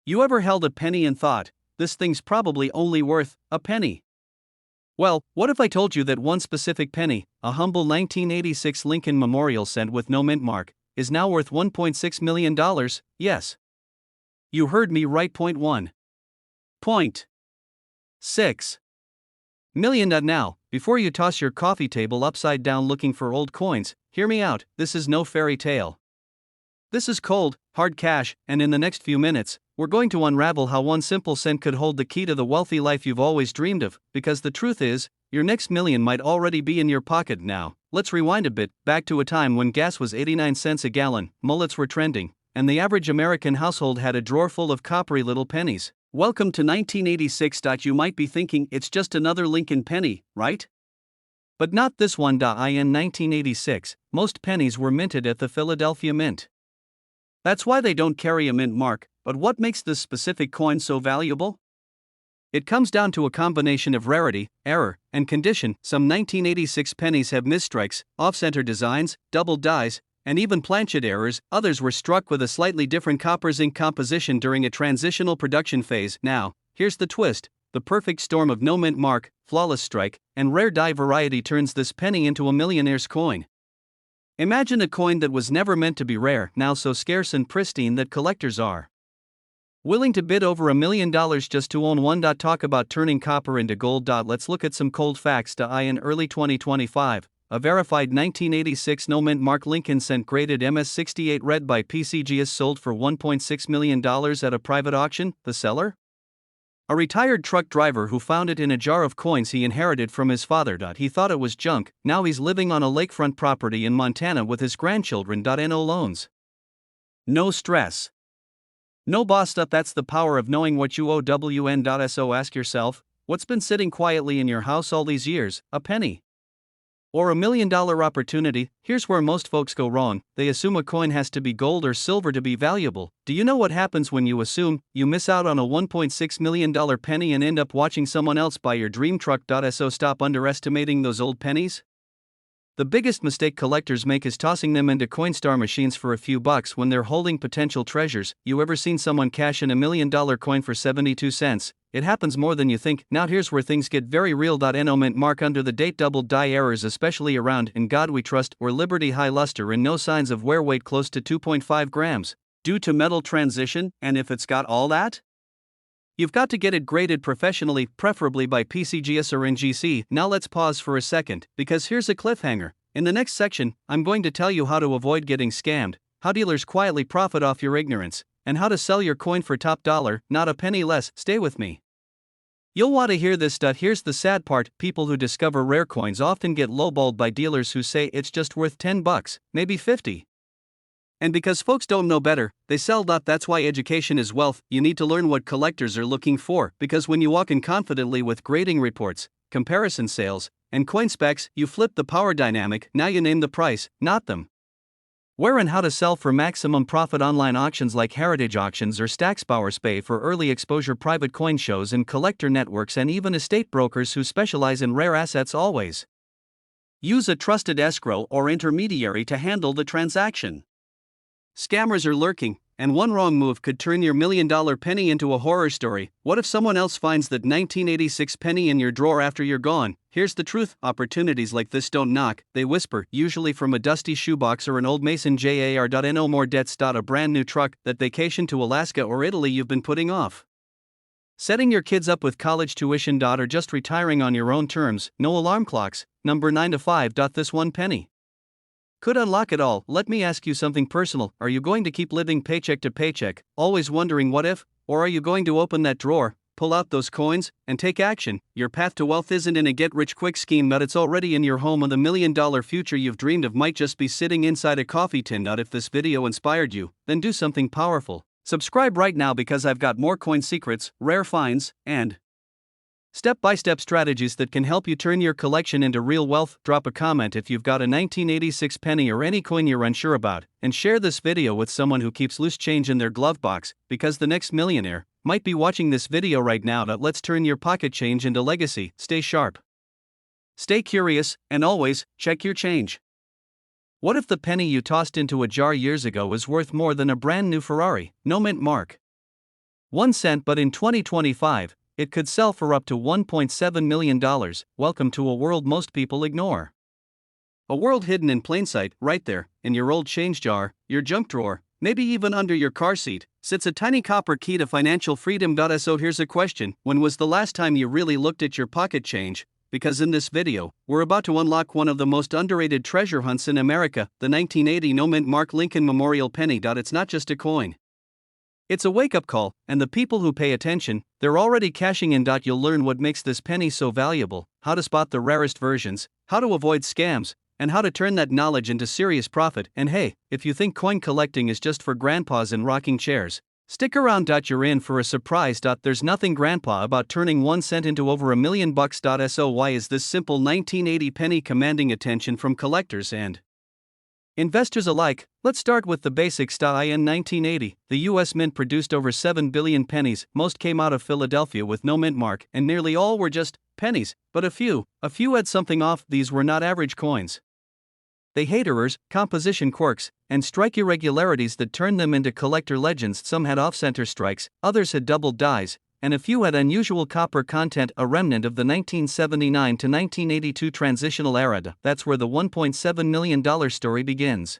You ever held a penny and thought, this thing's probably only worth a penny? Well, what if I told you that one specific penny, a humble 1986 Lincoln Memorial cent with no mint mark, is now worth $1.6 million? Yes. You heard me right. $1.6 million. Now, before you toss your coffee table upside down looking for old coins, hear me out, this is no fairy tale. This is cold, hard cash, and in the next few minutes, we're going to unravel how one simple cent could hold the key to the wealthy life you've always dreamed of, because the truth is, your next million might already be in your pocket now. Let's rewind a bit, back to a time when gas was 89 cents a gallon, mullets were trending, and the average American household had a drawer full of coppery little pennies. Welcome to 1986. You might be thinking it's just another Lincoln penny, right? But not this one. In 1986, most pennies were minted at the Philadelphia Mint. That's why they don't carry a mint mark, but what makes this specific coin so valuable? It comes down to a combination of rarity, error, and condition. Some 1986 pennies have misstrikes, off-center designs, double dies, and even planchet errors. Others were struck with a slightly different copper zinc composition during a transitional production phase. Now, here's the twist: the perfect storm of no mint mark, flawless strike, and rare die variety turns this penny into a millionaire's coin. Imagine a coin that was never meant to be rare, now so scarce and pristine that collectors are willing to bid over $1 million just to own one. Talk about turning copper into gold. Let's look at some cold facts. In early 2025, a verified 1986 no mint mark Lincoln cent graded MS-68 read by PCGS sold for $1.6 million at a private auction. The seller? A retired truck driver who found it in a jar of coins he inherited from his father. He thought it was junk. Now he's living on a lakefront property in Montana with his grandchildren. No loans. No stress. No boss. That's the power of knowing what you owe. So ask yourself, what's been sitting quietly in your house all these years? A penny? Or $1 million opportunity? Here's where most folks go wrong. They assume a coin has to be gold or silver to be valuable. Do you know what happens when you assume? You miss out on a $1.6 million penny and end up watching someone else buy your dream truck. So stop underestimating those old pennies. The biggest mistake collectors make is tossing them into Coinstar machines for a few bucks when they're holding potential treasures. You ever seen someone cash in $1 million coin for 72 cents? It happens more than you think. Now here's where things get very real. No mint mark under the date, double die errors, especially around In God We Trust or Liberty high luster, and no signs of wear, weight close to 2.5 grams. Due to metal transition, and if it's got all that? You've got to get it graded professionally, preferably by PCGS or NGC. Now let's pause for a second, because here's a cliffhanger. In the next section, I'm going to tell you how to avoid getting scammed, how dealers quietly profit off your ignorance, and how to sell your coin for top dollar, not a penny less. Stay with me. You'll want to hear this. Here's the sad part: people who discover rare coins often get lowballed by dealers who say it's just worth $10, maybe 50. And because folks don't know better, they sell. That's why education is wealth. You need to learn what collectors are looking for, because when you walk in confidently with grading reports, comparison sales, and coin specs, you flip the power dynamic. Now you name the price, not them. Where and how to sell for maximum profit. Online auctions like Heritage Auctions or Stacksbauer's Pay for early exposure, private coin shows and collector networks, and even estate brokers who specialize in rare assets. Always use a trusted escrow or intermediary to handle the transaction. Scammers are lurking, and one wrong move could turn your $1 million penny into a horror story. What if someone else finds that 1986 penny in your drawer after you're gone? Here's the truth: opportunities like this don't knock, they whisper, usually from a dusty shoebox or an old Mason jar. No more debts. A brand new truck, that vacation to Alaska or Italy you've been putting off. Setting your kids up with college tuition. Or just retiring on your own terms. No alarm clocks, number 9 to 5. This one penny could unlock it all. Let me ask you something personal. Are you going to keep living paycheck to paycheck, always wondering what if? Or are you going to open that drawer, pull out those coins, and take action? Your path to wealth isn't in a get-rich-quick scheme, but it's already in your home, and the $1 million future you've dreamed of might just be sitting inside a coffee tin. If this video inspired you, then do something powerful. Subscribe right now, because I've got more coin secrets, rare finds, and step-by-step strategies that can help you turn your collection into real wealth. Drop a comment if you've got a 1986 penny or any coin you're unsure about, and share this video with someone who keeps loose change in their glove box, because the next millionaire might be watching this video right now. Let's turn your pocket change into legacy. Stay sharp, stay curious, and always check your change. What if the penny you tossed into a jar years ago is worth more than a brand new Ferrari? No mint mark, 1 cent, but in 2025, it could sell for up to $1.7 million. Welcome to a world most people ignore. A world hidden in plain sight, right there, in your old change jar, your junk drawer, maybe even under your car seat, sits a tiny copper key to financial freedom. So here's a question: when was the last time you really looked at your pocket change? Because in this video, we're about to unlock one of the most underrated treasure hunts in America, the 1980 no-mint mark Lincoln Memorial penny. It's not just a coin. It's a wake-up call, and the people who pay attention, they're already cashing in. You'll learn what makes this penny so valuable, how to spot the rarest versions, how to avoid scams, and how to turn that knowledge into serious profit. And hey, if you think coin collecting is just for grandpas in rocking chairs, stick around. You're in for a surprise. There's nothing grandpa about turning 1 cent into over $1 million. So why is this simple 1980 penny commanding attention from collectors and investors alike? Let's start with the basics. In 1980, the US Mint produced over 7 billion pennies. Most came out of Philadelphia with no mint mark, and nearly all were just pennies, but a few had something off. These were not average coins. They had errors, composition quirks, and strike irregularities that turned them into collector legends. Some had off-center strikes, others had doubled dies, and a few had unusual copper content, a remnant of the 1979 to 1982 transitional era. That's where the $1.7 million story begins.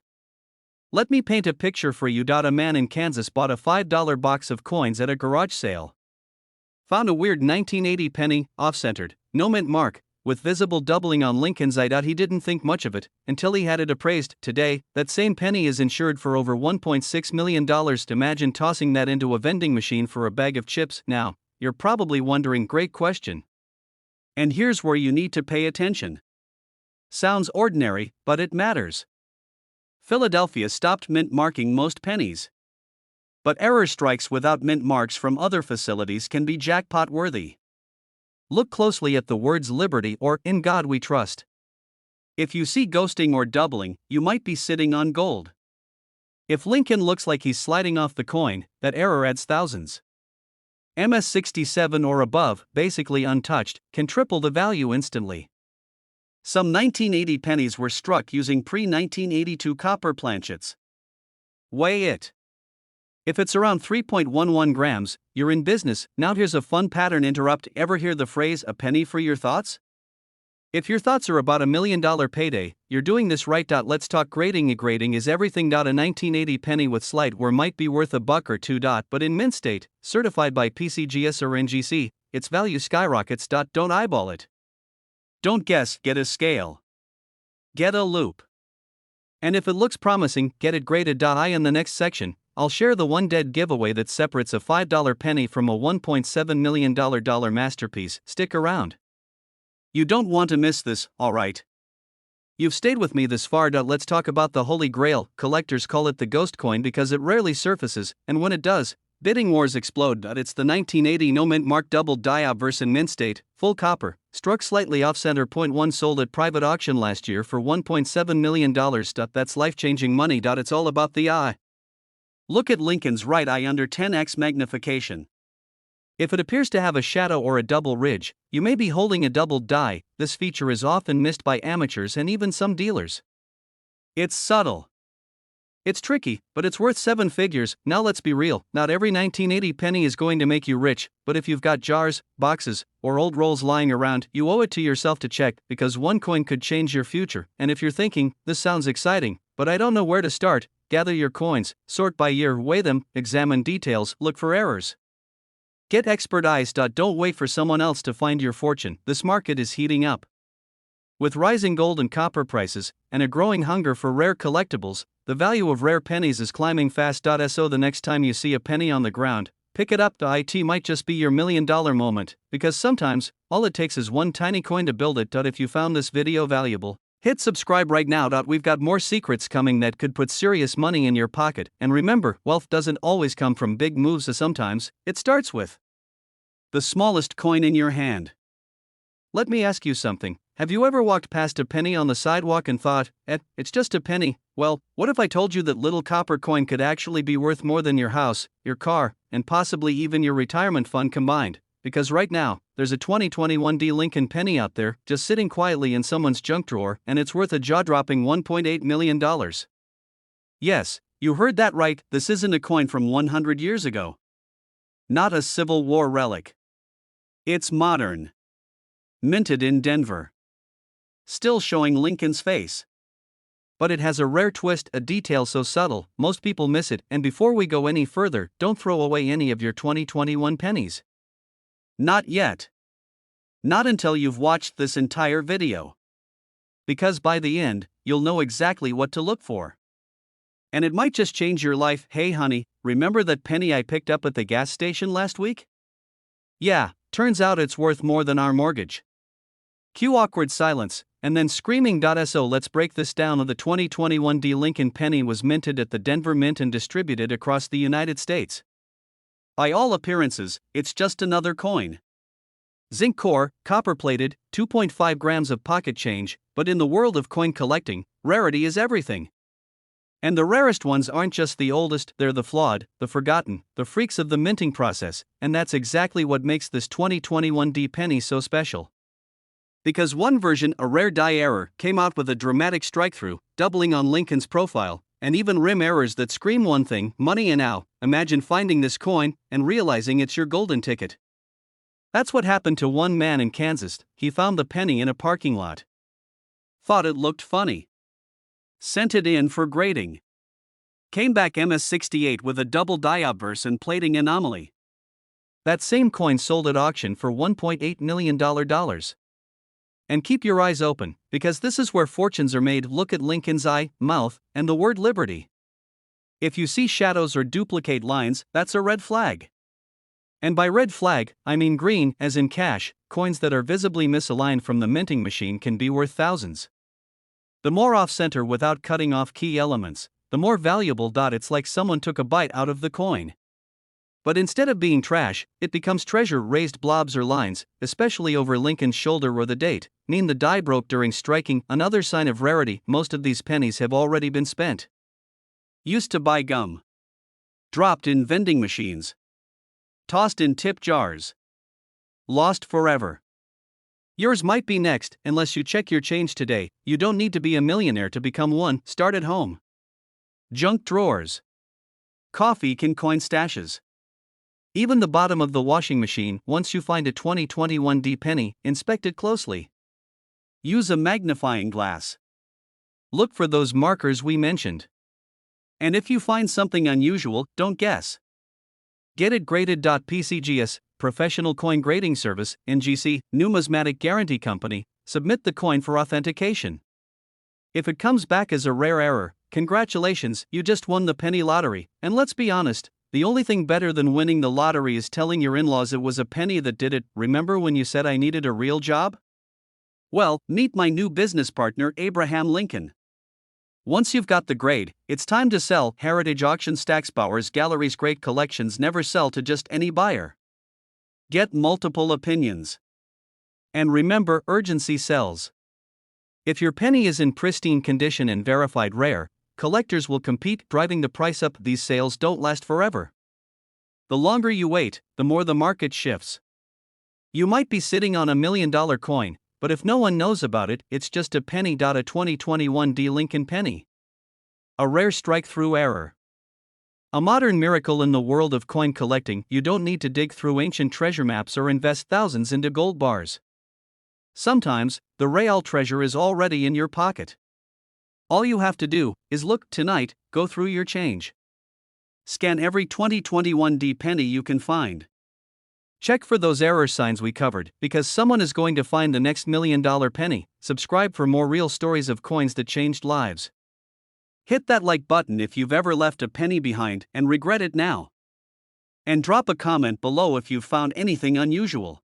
Let me paint a picture for you. A man in Kansas bought a $5 box of coins at a garage sale. Found a weird 1980 penny, off-centered, no mint mark, with visible doubling on Lincoln's eye. He didn't think much of it until he had it appraised. Today, that same penny is insured for over $1.6 million. Imagine tossing that into a vending machine for a bag of chips. Now, you're probably wondering, great question. And here's where you need to pay attention. Sounds ordinary, but it matters. Philadelphia stopped mint marking most pennies. But error strikes without mint marks from other facilities can be jackpot worthy. Look closely at the words Liberty or In God We Trust. If you see ghosting or doubling, you might be sitting on gold. If Lincoln looks like he's sliding off the coin, that error adds thousands. MS 67 or above, basically untouched, can triple the value instantly. Some 1980 pennies were struck using pre-1982 copper planchets. Weigh it. If it's around 3.11 grams, you're in business. Now here's a fun pattern interrupt. Ever hear the phrase, a penny for your thoughts? If your thoughts are about $1 million payday, you're doing this right. Let's talk grading. A grading is everything. A 1980 penny with slight wear might be worth $1 or $2, but in mint state, certified by PCGS or NGC, its value skyrockets. Don't eyeball it. Don't guess, get a scale. Get a loop. And if it looks promising, get it graded. In the next section, I'll share the one dead giveaway that separates a $5 penny from a $1.7 million masterpiece. Stick around. You don't want to miss this, alright? You've stayed with me this far. Let's talk about the Holy Grail. Collectors call it the ghost coin because it rarely surfaces, and when it does, bidding wars explode. It's the 1980 no mint mark double die obverse in mint state, full copper, struck slightly off center. .1 sold at private auction last year for $1.7 million. That's life-changing money. It's all about the eye. Look at Lincoln's right eye under 10x magnification. If it appears to have a shadow or a double ridge, you may be holding a doubled die. This feature is often missed by amateurs and even some dealers. It's subtle. It's tricky, but it's worth 7 figures. Now let's be real, not every 1980 penny is going to make you rich, but if you've got jars, boxes, or old rolls lying around, you owe it to yourself to check, because one coin could change your future. And if you're thinking, this sounds exciting, but I don't know where to start, gather your coins, sort by year, weigh them, examine details, look for errors. Get expert eyes. Don't wait for someone else to find your fortune. This market is heating up. With rising gold and copper prices, and a growing hunger for rare collectibles, the value of rare pennies is climbing fast. So the next time you see a penny on the ground, pick it up. It might just be your $1 million moment, because sometimes, all it takes is one tiny coin to build it. If you found this video valuable, hit subscribe right now. We've got more secrets coming that could put serious money in your pocket. And remember, wealth doesn't always come from big moves. Sometimes, it starts with the smallest coin in your hand. Let me ask you something. Have you ever walked past a penny on the sidewalk and thought, it's just a penny? Well, what if I told you that little copper coin could actually be worth more than your house, your car, and possibly even your retirement fund combined? Because right now, there's a 2021 D Lincoln penny out there, just sitting quietly in someone's junk drawer, and it's worth a jaw-dropping $1.8 million. Yes, you heard that right, this isn't a coin from 100 years ago. Not a Civil War relic. It's modern. Minted in Denver. Still showing Lincoln's face. But it has a rare twist, a detail so subtle, most people miss it. And before we go any further, don't throw away any of your 2021 pennies. Not yet. Not until you've watched this entire video. Because by the end, you'll know exactly what to look for. And it might just change your life. Hey honey, remember that penny I picked up at the gas station last week? Yeah, turns out it's worth more than our mortgage. Cue awkward silence, and then screaming. So let's break this down. The 2021 D Lincoln penny was minted at the Denver Mint and distributed across the United States. By all appearances, it's just another coin. Zinc core, copper-plated, 2.5 grams of pocket change, but in the world of coin collecting, rarity is everything. And the rarest ones aren't just the oldest, they're the flawed, the forgotten, the freaks of the minting process, and that's exactly what makes this 2021 D penny so special. Because one version, a rare die error, came out with a dramatic strike-through, doubling on Lincoln's profile, and even rim errors that scream one thing, money. And now, imagine finding this coin and realizing it's your golden ticket. That's what happened to one man in Kansas. He found the penny in a parking lot. Thought it looked funny. Sent it in for grading. Came back MS-68 with a double die obverse and plating anomaly. That same coin sold at auction for $1.8 million. And keep your eyes open, because this is where fortunes are made. Look at Lincoln's eye, mouth, and the word liberty. If you see shadows or duplicate lines, that's a red flag. And by red flag, I mean green, as in cash. Coins that are visibly misaligned from the minting machine can be worth thousands. The more off-center without cutting off key elements, the more valuable. It's like someone took a bite out of the coin. But instead of being trash, it becomes treasure. Raised blobs or lines, especially over Lincoln's shoulder or the date, mean the die broke during striking, another sign of rarity. Most of these pennies have already been spent. Used to buy gum. Dropped in vending machines. Tossed in tip jars. Lost forever. Yours might be next, unless you check your change today. You don't need to be a millionaire to become one. Start at home. Junk drawers. Coffee can coin stashes. Even the bottom of the washing machine. Once you find a 2021 D penny, inspect it closely. Use a magnifying glass. Look for those markers we mentioned. And if you find something unusual, don't guess. Get it graded. PCGS, Professional Coin Grading Service, NGC, Numismatic Guarantee Company, submit the coin for authentication. If it comes back as a rare error, congratulations, you just won the penny lottery. And let's be honest, the only thing better than winning the lottery is telling your in-laws it was a penny that did it. Remember when you said I needed a real job? Well, meet my new business partner, Abraham Lincoln. Once you've got the grade, it's time to sell. Heritage Auction, Stacksbauer's Gallery's great collections never sell to just any buyer. Get multiple opinions. And remember, urgency sells. If your penny is in pristine condition and verified rare, collectors will compete, driving the price up. These sales don't last forever. The longer you wait, the more the market shifts. You might be sitting on $1 million coin, but if no one knows about it, it's just a penny. A 2021 D Lincoln penny. A rare strike-through error. A modern miracle in the world of coin collecting. You don't need to dig through ancient treasure maps or invest thousands into gold bars. Sometimes, the real treasure is already in your pocket. All you have to do is look. Tonight, go through your change. Scan every 2021 D penny you can find. Check for those error signs we covered, because someone is going to find the next $1 million penny. Subscribe for more real stories of coins that changed lives. Hit that like button if you've ever left a penny behind and regret it now. And drop a comment below if you've found anything unusual.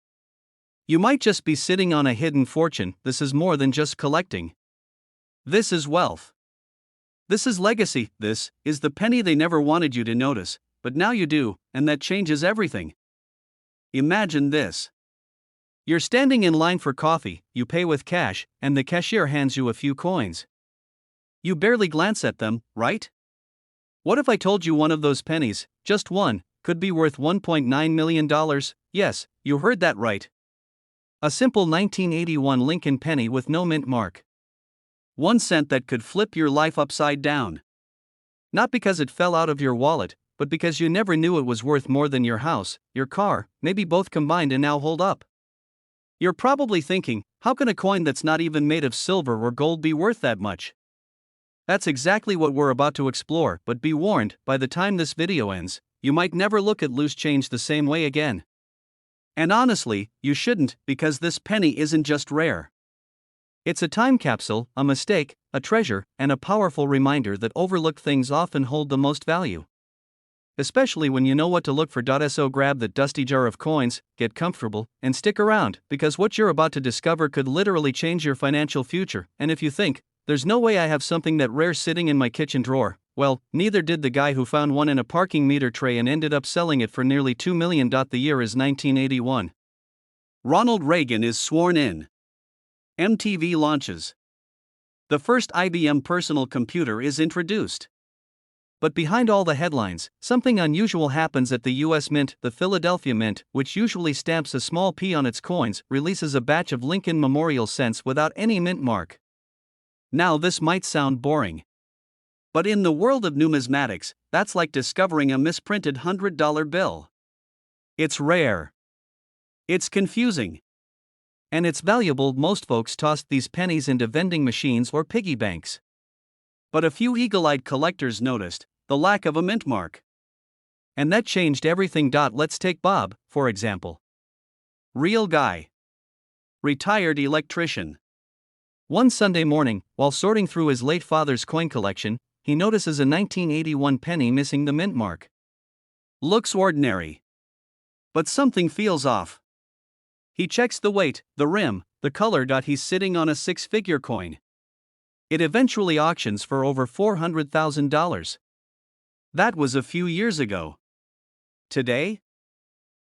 You might just be sitting on a hidden fortune. This is more than just collecting. This is wealth. This is legacy. This is the penny they never wanted you to notice, but now you do, and that changes everything. Imagine this. You're standing in line for coffee, you pay with cash, and the cashier hands you a few coins. You barely glance at them, right? What if I told you one of those pennies, just one, could be worth $1.9 million? Yes, you heard that right. A simple 1981 Lincoln penny with no mint mark. 1 cent that could flip your life upside down. Not because it fell out of your wallet, but because you never knew it was worth more than your house, your car, maybe both combined and now hold up. You're probably thinking, how can a coin that's not even made of silver or gold be worth that much? That's exactly what we're about to explore, but be warned, by the time this video ends, you might never look at loose change the same way again. And honestly, you shouldn't, because this penny isn't just rare. It's a time capsule, a mistake, a treasure, and a powerful reminder that overlooked things often hold the most value. Especially when you know what to look for. So grab that dusty jar of coins, get comfortable, and stick around, because what you're about to discover could literally change your financial future. And if you think, there's no way I have something that rare sitting in my kitchen drawer, well, neither did the guy who found one in a parking meter tray and ended up selling it for nearly $2 million. The year is 1981. Ronald Reagan is sworn in. MTV launches. The first IBM personal computer is introduced. But behind all the headlines, something unusual happens at the U.S. Mint. The Philadelphia Mint, which usually stamps a small P on its coins, releases a batch of Lincoln Memorial cents without any mint mark. Now this might sound boring. But in the world of numismatics, that's like discovering a misprinted $100 bill. It's rare. It's confusing. And it's valuable. Most folks tossed these pennies into vending machines or piggy banks. But a few eagle-eyed collectors noticed the lack of a mint mark. And that changed everything. Let's take Bob, for example. Real guy. Retired electrician. One Sunday morning, while sorting through his late father's coin collection, he notices a 1981 penny missing the mint mark. Looks ordinary. But something feels off. He checks the weight, the rim, the color. He's sitting on a six-figure coin. It eventually auctions for over $400,000. That was a few years ago. Today?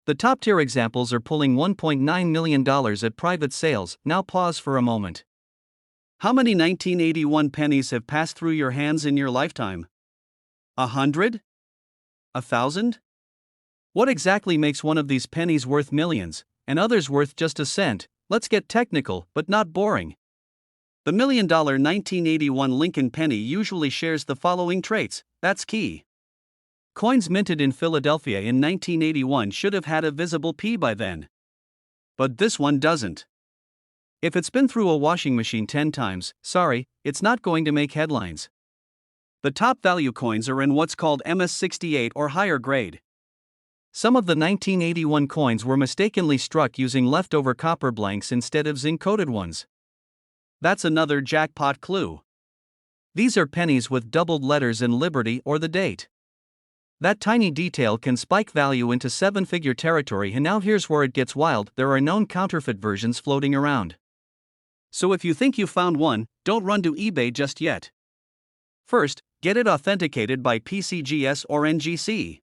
The top-tier examples are pulling $1.9 million at private sales. Now pause for a moment. How many 1981 pennies have passed through your hands in your lifetime? 100? 1,000? What exactly makes one of these pennies worth millions, and others worth just a cent? Let's get technical, but not boring. The $1 million 1981 Lincoln penny usually shares the following traits. That's key. Coins minted in Philadelphia in 1981 should have had a visible P by then. But this one doesn't. If it's been through a washing machine 10 times, sorry, it's not going to make headlines. The top value coins are in what's called MS-68 or higher grade. Some of the 1981 coins were mistakenly struck using leftover copper blanks instead of zinc-coated ones. That's another jackpot clue. These are pennies with doubled letters and Liberty or the date. That tiny detail can spike value into seven-figure territory. And now here's where it gets wild. There are known counterfeit versions floating around. So if you think you found one, don't run to eBay just yet. First, get it authenticated by PCGS or NGC.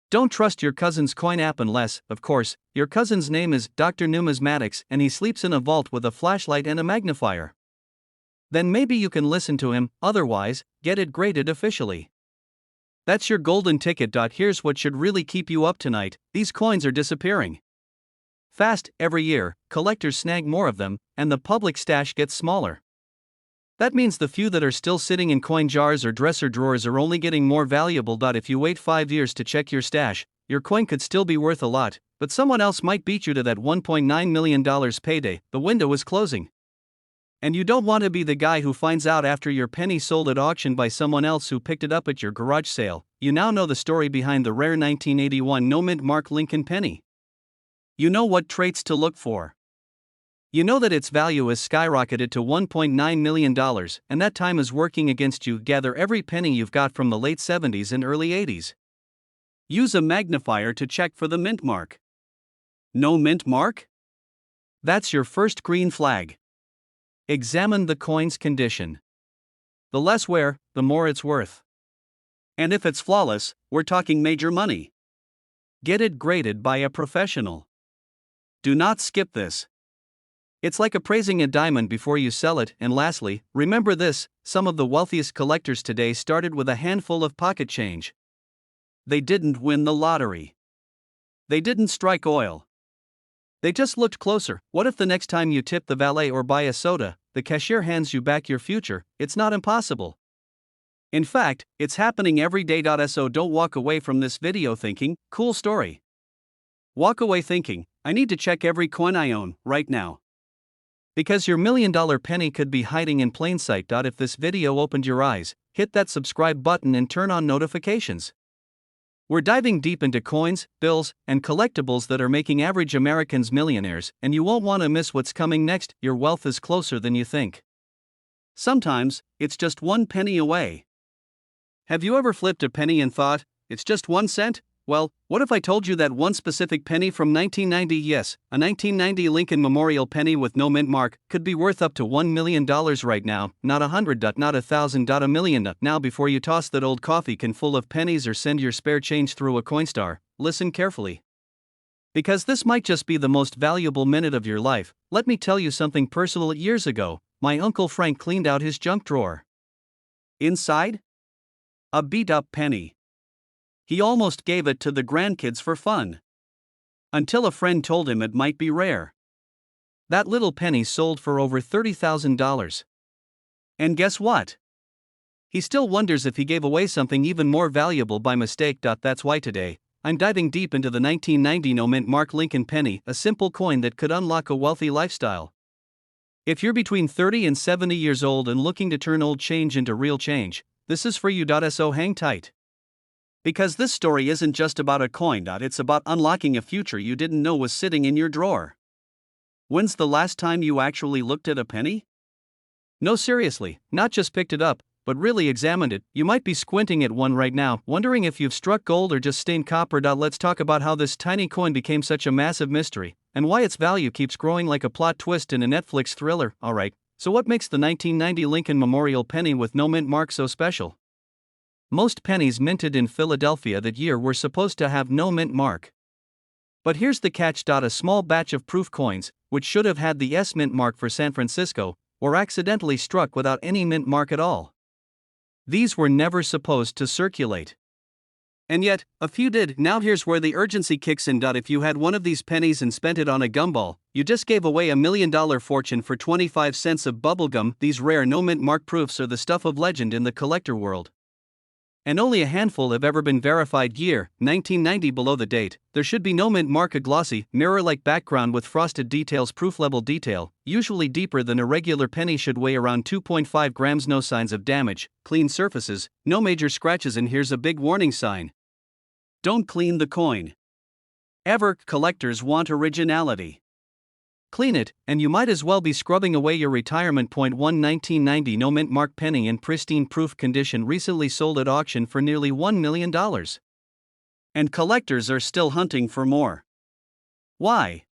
Don't trust your cousin's coin app unless, of course, your cousin's name is Dr. Numismatics and he sleeps in a vault with a flashlight and a magnifier. Then maybe you can listen to him. Otherwise, get it graded officially. That's your golden ticket. Here's what should really keep you up tonight. These coins are disappearing fast. Every year, collectors snag more of them, and the public stash gets smaller. That means the few that are still sitting in coin jars or dresser drawers are only getting more valuable. If you wait 5 years to check your stash, your coin could still be worth a lot, but someone else might beat you to that $1.9 million payday. The window is closing. And you don't want to be the guy who finds out after your penny sold at auction by someone else who picked it up at your garage sale. You now know the story behind the rare 1981 no mint mark Lincoln penny. You know what traits to look for. You know that its value has skyrocketed to $1.9 million, and that time is working against you. Gather every penny you've got from the late 70s and early 80s. Use a magnifier to check for the mint mark. No mint mark? That's your first green flag. Examine the coin's condition. The less wear, the more it's worth. And if it's flawless, we're talking major money. Get it graded by a professional. Do not skip this. It's like appraising a diamond before you sell it. And lastly, remember this: some of the wealthiest collectors today started with a handful of pocket change. They didn't win the lottery. They didn't strike oil. They just looked closer. What if the next time you tip the valet or buy a soda, the cashier hands you back your future? It's not impossible. In fact, it's happening every day. So don't walk away from this video thinking, cool story. Walk away thinking, I need to check every coin I own right now. Because your $1,000,000 penny could be hiding in plain sight. If this video opened your eyes, hit that subscribe button and turn on notifications. We're diving deep into coins, bills, and collectibles that are making average Americans millionaires, and you won't want to miss what's coming next. Your wealth is closer than you think. Sometimes, it's just 1 penny away. Have you ever flipped a penny and thought, it's just 1 cent? Well, what if I told you that one specific penny from 1990, yes, a 1990 Lincoln Memorial penny with no mint mark, could be worth up to $1 million right now, not 100, not 1,000, a million. Now, before you toss that old coffee can full of pennies or send your spare change through a Coinstar, listen carefully. Because this might just be the most valuable minute of your life. Let me tell you something personal. Years ago, my Uncle Frank cleaned out his junk drawer. Inside? A beat-up penny. He almost gave it to the grandkids for fun. Until a friend told him it might be rare. That little penny sold for over $30,000. And guess what? He still wonders if he gave away something even more valuable by mistake. That's why today, I'm diving deep into the 1990 no mint mark Lincoln penny, a simple coin that could unlock a wealthy lifestyle. If you're between 30 and 70 years old and looking to turn old change into real change, this is for you. So hang tight. Because this story isn't just about a coin. It's about unlocking a future you didn't know was sitting in your drawer. When's the last time you actually looked at a penny? No, seriously, not just picked it up, but really examined it. You might be squinting at one right now, wondering if you've struck gold or just stained copper. Let's talk about how this tiny coin became such a massive mystery, and why its value keeps growing like a plot twist in a Netflix thriller. Alright, so what makes the 1990 Lincoln Memorial penny with no mint mark so special? Most pennies minted in Philadelphia that year were supposed to have no mint mark. But here's the catch. A small batch of proof coins, which should have had the S mint mark for San Francisco, were accidentally struck without any mint mark at all. These were never supposed to circulate. And yet, a few did. Now here's where the urgency kicks in. If you had one of these pennies and spent it on a gumball, you just gave away $1 million fortune for 25 cents of bubblegum. These rare no mint mark proofs are the stuff of legend in the collector world. And only a handful have ever been verified. Year, 1990 below the date. There should be no mint mark. A glossy, mirror-like background with frosted details. Proof level detail, usually deeper than a regular penny. Should weigh around 2.5 grams. No signs of damage, clean surfaces, no major scratches. And here's a big warning sign. Don't clean the coin. Ever. Collectors want originality. Clean it, and you might as well be scrubbing away your retirement. 1990 no mint mark penny in pristine proof condition recently sold at auction for nearly $1 million. And collectors are still hunting for more. Why?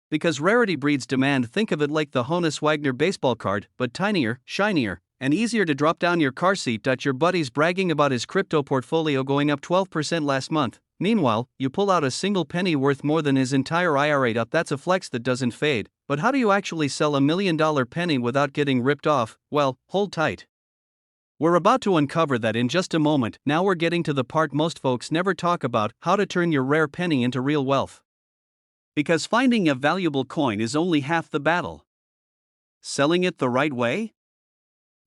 Because rarity breeds demand. Think of it like the Honus Wagner baseball card, but tinier, shinier, and easier to drop down your car seat. Your buddy's bragging about his crypto portfolio going up 12% last month. Meanwhile, you pull out a single penny worth more than his entire IRA. That's a flex that doesn't fade. But how do you actually sell $1 million penny without getting ripped off? Well, hold tight. We're about to uncover that in just a moment. Now we're getting to the part most folks never talk about: how to turn your rare penny into real wealth. Because finding a valuable coin is only half the battle. Selling it the right way?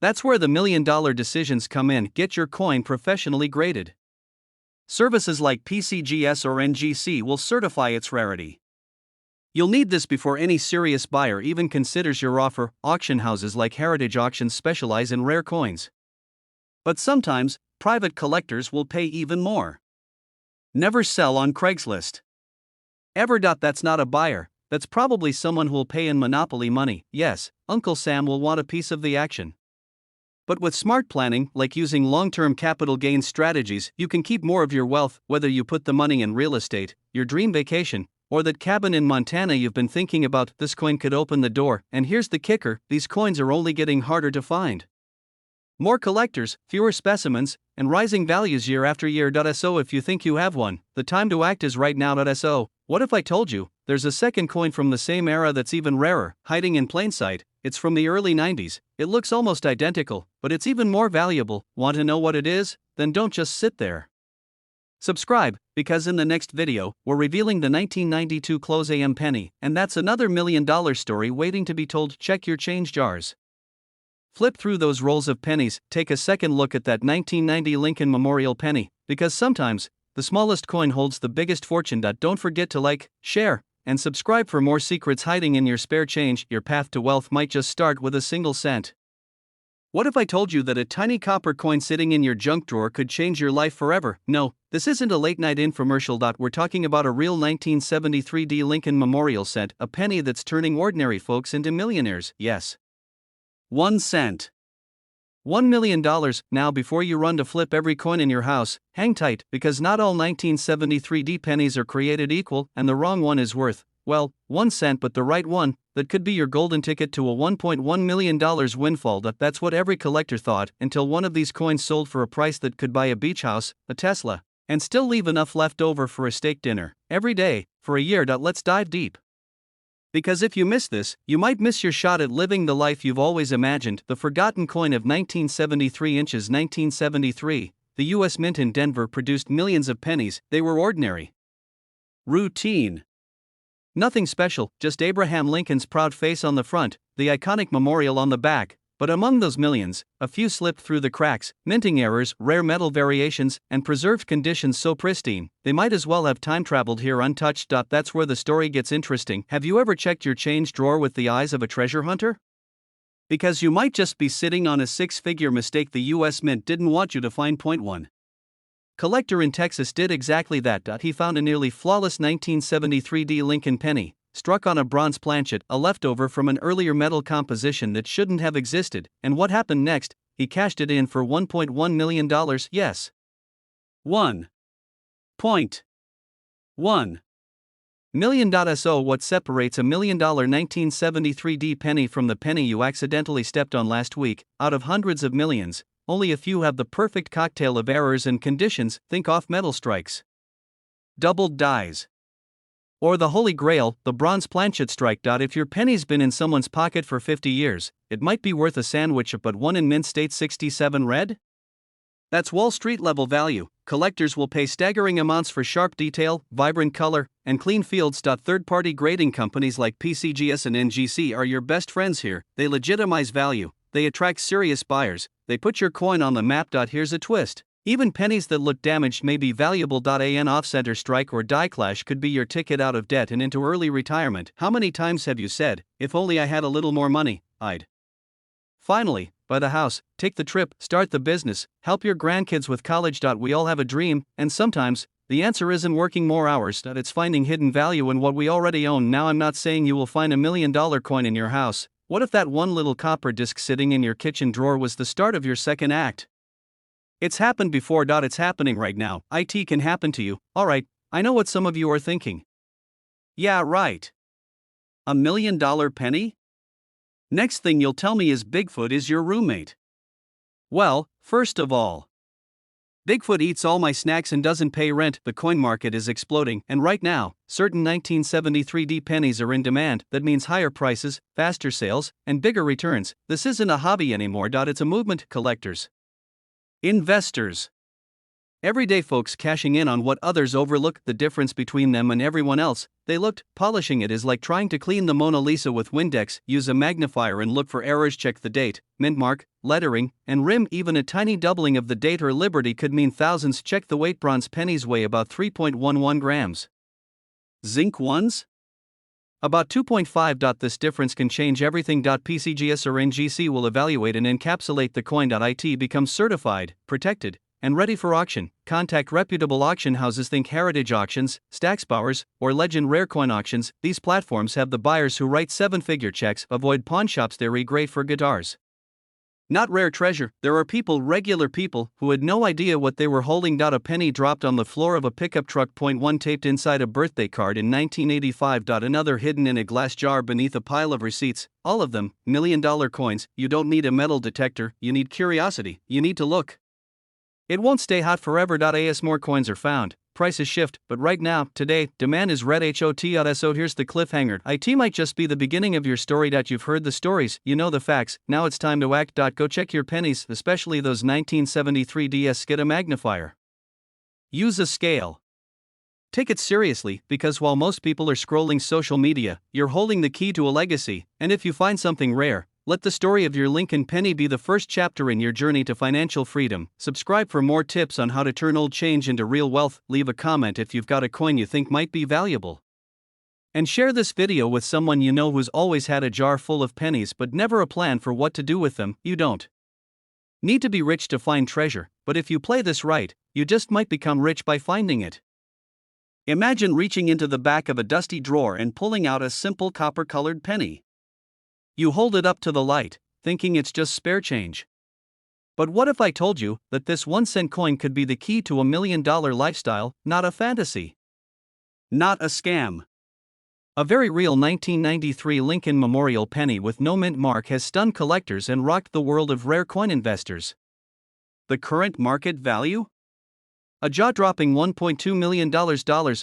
That's where the $1 million decisions come in. Get your coin professionally graded. Services like PCGS or NGC will certify its rarity. You'll need this before any serious buyer even considers your offer. Auction houses like Heritage Auctions specialize in rare coins. But sometimes, private collectors will pay even more. Never sell on Craigslist. Ever. That's not a buyer, that's probably someone who'll pay in monopoly money. Yes, Uncle Sam will want a piece of the action. But with smart planning, like using long-term capital gain strategies, you can keep more of your wealth, whether you put the money in real estate, your dream vacation, or that cabin in Montana you've been thinking about. This coin could open the door. And here's the kicker: these coins are only getting harder to find. More collectors, fewer specimens, and rising values year after year. So if you think you have one, the time to act is right now. So, what if I told you there's a second coin from the same era that's even rarer, hiding in plain sight? It's from the early 90s. It looks almost identical, but it's even more valuable. Want to know what it is? Then don't just sit there. Subscribe, because in the next video, we're revealing the 1992 Close AM penny, and that's another $1 million story waiting to be told. Check your change jars. Flip through those rolls of pennies, take a second look at that 1990 Lincoln Memorial penny, because sometimes, the smallest coin holds the biggest fortune. Don't forget to like, share, and subscribe for more secrets hiding in your spare change. Your path to wealth might just start with a single cent. What if I told you that a tiny copper coin sitting in your junk drawer could change your life forever? No, this isn't a late night infomercial. We're talking about a real 1973 Lincoln Memorial cent, a penny that's turning ordinary folks into millionaires. Yes. 1 cent. $1 million. Now, before you run to flip every coin in your house, hang tight, because not all 1973 pennies are created equal, and the wrong one is worth, well, 1 cent, but the right one, that could be your golden ticket to a $1.1 million windfall. That's what every collector thought, until one of these coins sold for a price that could buy a beach house, a Tesla, and still leave enough left over for a steak dinner, every day, for a year. Let's dive deep. Because if you miss this, you might miss your shot at living the life you've always imagined. The forgotten coin of 1973 inches. 1973, the U.S. Mint in Denver produced millions of pennies. They were ordinary, routine. Nothing special, just Abraham Lincoln's proud face on the front, the iconic memorial on the back. But among those millions, a few slipped through the cracks, minting errors, rare metal variations, and preserved conditions so pristine, they might as well have time-traveled here untouched. That's where the story gets interesting. Have you ever checked your change drawer with the eyes of a treasure hunter? Because you might just be sitting on a six-figure mistake. The U.S. Mint didn't want you to find. Point 1. Collector in Texas did exactly that. He found a nearly flawless 1973 Lincoln penny, struck on a bronze planchet, a leftover from an earlier metal composition that shouldn't have existed. And what happened next? He cashed it in for $1.1 million. Yes. $1.1 million. So what separates a $1 million 1973 penny from the penny you accidentally stepped on last week? Out of hundreds of millions, only a few have the perfect cocktail of errors and conditions. Think off metal strikes, doubled dies, or the holy grail, the bronze planchet strike. If your penny's been in someone's pocket for 50 years, it might be worth a sandwich, but one in mint state 67 red? That's Wall Street level value. Collectors will pay staggering amounts for sharp detail, vibrant color, and clean fields. Third-party grading companies like PCGS and NGC are your best friends here. They legitimize value, they attract serious buyers, they put your coin on the map. Here's a twist. Even pennies that look damaged may be valuable. An off-center strike or die clash could be your ticket out of debt and into early retirement. How many times have you said, if only I had a little more money, I'd finally buy the house, take the trip, start the business, help your grandkids with college. We all have a dream, and sometimes, the answer isn't working more hours. It's finding hidden value in what we already own. Now, I'm not saying you will find $1 million coin in your house. What if that one little copper disc sitting in your kitchen drawer was the start of your second act? It's happened before. It's happening right now. It can happen to you. Alright, I know what some of you are thinking. Yeah, right. $1 million penny? Next thing you'll tell me is Bigfoot is your roommate. Well, first of all, Bigfoot eats all my snacks and doesn't pay rent. The coin market is exploding, and right now, certain 1973 pennies are in demand. That means higher prices, faster sales, and bigger returns. This isn't a hobby anymore. It's a movement. Collectors, investors, everyday folks cashing in on what others overlook. The difference between them and everyone else: they looked. Polishing it is like trying to clean the Mona Lisa with Windex. Use a magnifier and look for errors. Check the date, mint mark, lettering, and rim. Even a tiny doubling of the date or liberty could mean thousands. Check the weight. Bronze pennies weigh about 3.11 grams. Zinc ones? About 2.5. This difference can change everything. PCGS or NGC will evaluate and encapsulate the coin. It becomes certified, protected, and ready for auction. Contact reputable auction houses. Think Heritage Auctions, Stacksbowers, or Legend Rare Coin Auctions. These platforms have the buyers who write seven-figure checks. Avoid pawn shops. They're great for guitars, not rare treasure. There are people, regular people, who had no idea what they were holding. A penny dropped on the floor of a pickup truck. Point 1 taped inside a birthday card in 1985. Another hidden in a glass jar beneath a pile of receipts. All of them $1 million coins. You don't need a metal detector, you need curiosity, you need to look. It won't stay hot forever. As more coins are found, prices shift, but right now, today, demand is red hot. So here's the cliffhanger. It might just be the beginning of your story. You've heard the stories, you know the facts, now it's time to act. Go check your pennies, especially those 1973 DS. Get a magnifier. Use a scale. Take it seriously, because while most people are scrolling social media, you're holding the key to a legacy, and if you find something rare, Let the story of your Lincoln penny be the first chapter in your journey to financial freedom. Subscribe for more tips on how to turn old change into real wealth. Leave a comment if you've got a coin you think might be valuable. And share this video with someone you know who's always had a jar full of pennies but never a plan for what to do with them. You don't need to be rich to find treasure, but if you play this right, you just might become rich by finding it. Imagine reaching into the back of a dusty drawer and pulling out a simple copper-colored penny. You hold it up to the light, thinking it's just spare change. But what if I told you that this 1-cent coin could be the key to $1 million lifestyle, not a fantasy? Not a scam. A very real 1993 Lincoln Memorial penny with no mint mark has stunned collectors and rocked the world of rare coin investors. The current market value? A jaw-dropping $1.2 million.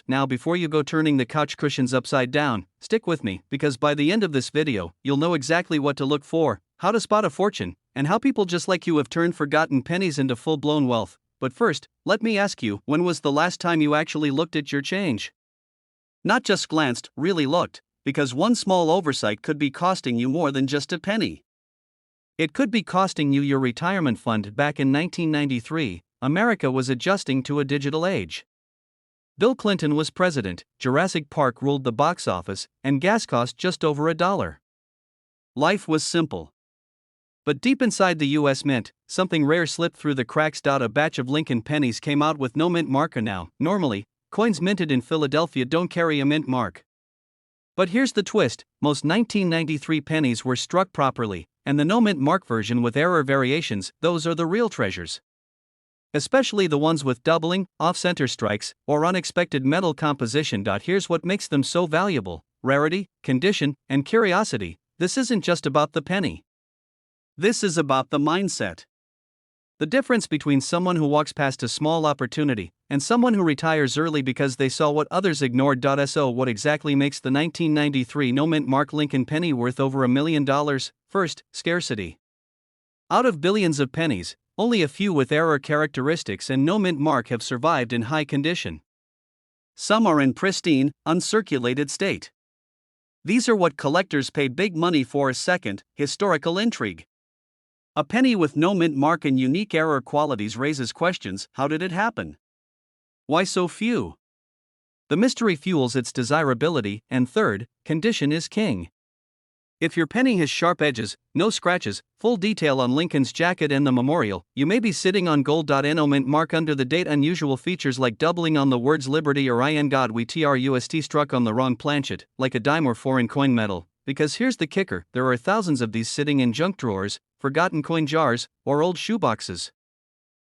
Now, before you go turning the couch cushions upside down, stick with me, because by the end of this video, you'll know exactly what to look for, how to spot a fortune, and how people just like you have turned forgotten pennies into full-blown wealth. But first, let me ask you, when was the last time you actually looked at your change? Not just glanced, really looked, because one small oversight could be costing you more than just a penny. It could be costing you your retirement fund. Back in 1993, America was adjusting to a digital age. Bill Clinton was president, Jurassic Park ruled the box office, and gas cost just over $1. Life was simple. But deep inside the US Mint, something rare slipped through the cracks. A batch of Lincoln pennies came out with no mint marker. Now, normally, coins minted in Philadelphia don't carry a mint mark. But here's the twist: most 1993 pennies were struck properly, and the no mint mark version with error variations, those are the real treasures. Especially the ones with doubling, off-center strikes, or unexpected metal composition. Here's what makes them so valuable: rarity, condition, and curiosity. This isn't just about the penny. This is about the mindset. The difference between someone who walks past a small opportunity and someone who retires early because they saw what others ignored. So what exactly makes the 1993 no mint mark Lincoln penny worth over $1 million? First, scarcity. Out of billions of pennies, only a few with error characteristics and no mint mark have survived in high condition. Some are in pristine, uncirculated state. These are what collectors pay big money for. Second, historical intrigue. A penny with no mint mark and unique error qualities raises questions. How did it happen? Why so few? The mystery fuels its desirability. And third, condition is king. If your penny has sharp edges, no scratches, full detail on Lincoln's jacket and the memorial, you may be sitting on gold. No mint mark under the date. Unusual features like doubling on the words Liberty or in God we trust struck on the wrong planchet, like a dime or foreign coin metal. Because here's the kicker: there are thousands of these sitting in junk drawers, forgotten coin jars, or old shoeboxes.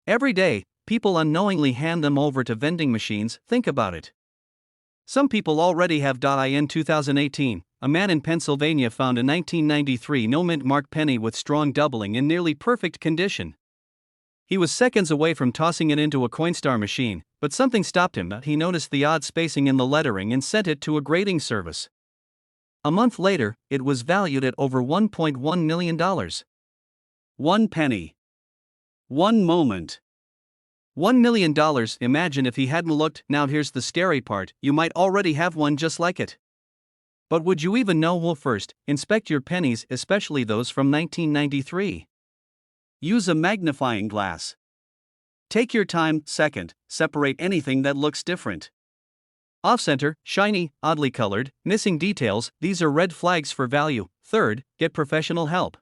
Every day, people unknowingly hand them over to vending machines. Think about it. Some people already have. In 2018, a man in Pennsylvania found a 1993 no mint mark penny with strong doubling in nearly perfect condition. He was seconds away from tossing it into a Coinstar machine, but something stopped him. He noticed the odd spacing in the lettering and sent it to a grading service. A month later, it was valued at over $1.1 million. One penny. One moment. $1 million. Imagine if he hadn't looked. Now here's the scary part: you might already have one just like it. But would you even know? Well, first, inspect your pennies, especially those from 1993. Use a magnifying glass. Take your time. Second, separate anything that looks different. Off-center, shiny, oddly colored, missing details, these are red flags for value. Third, get professional help.